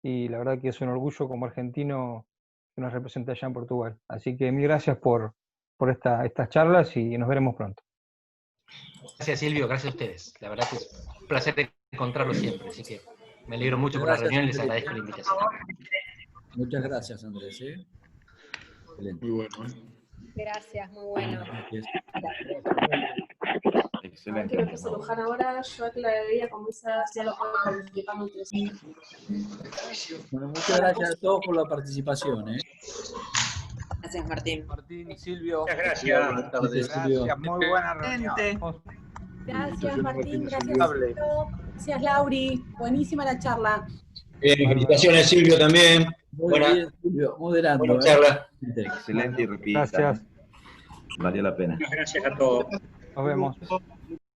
y la verdad que es un orgullo como argentino que nos representa allá en Portugal. Así que mil gracias por estas charlas y nos veremos pronto. Gracias Silvio, gracias a ustedes. La verdad que es un placer encontrarlo siempre, así que me alegro mucho por la reunión y les agradezco la invitación. Muchas gracias, Andrés. Excelente. Muy bueno. Gracias, muy bueno. Excelente. Que me puse a dibujar ahora, yo aclararía como esa, ya lo puedo participar entre sí. Bueno, muchas gracias a todos por la participación. Gracias, Martín. Martín, Silvio. Muchas gracias. Buenas tardes, Silvio. Gracias, muy buena reunión. Gracias, Martín. Gracias, Silvio. Gracias, Lauri. Buenísima la charla. Bien, felicitaciones Silvio también. Muy bien, Silvio, moderando. Buena charla. Excelente y repita. Gracias. Valió la pena. Muchas gracias a todos. Nos vemos.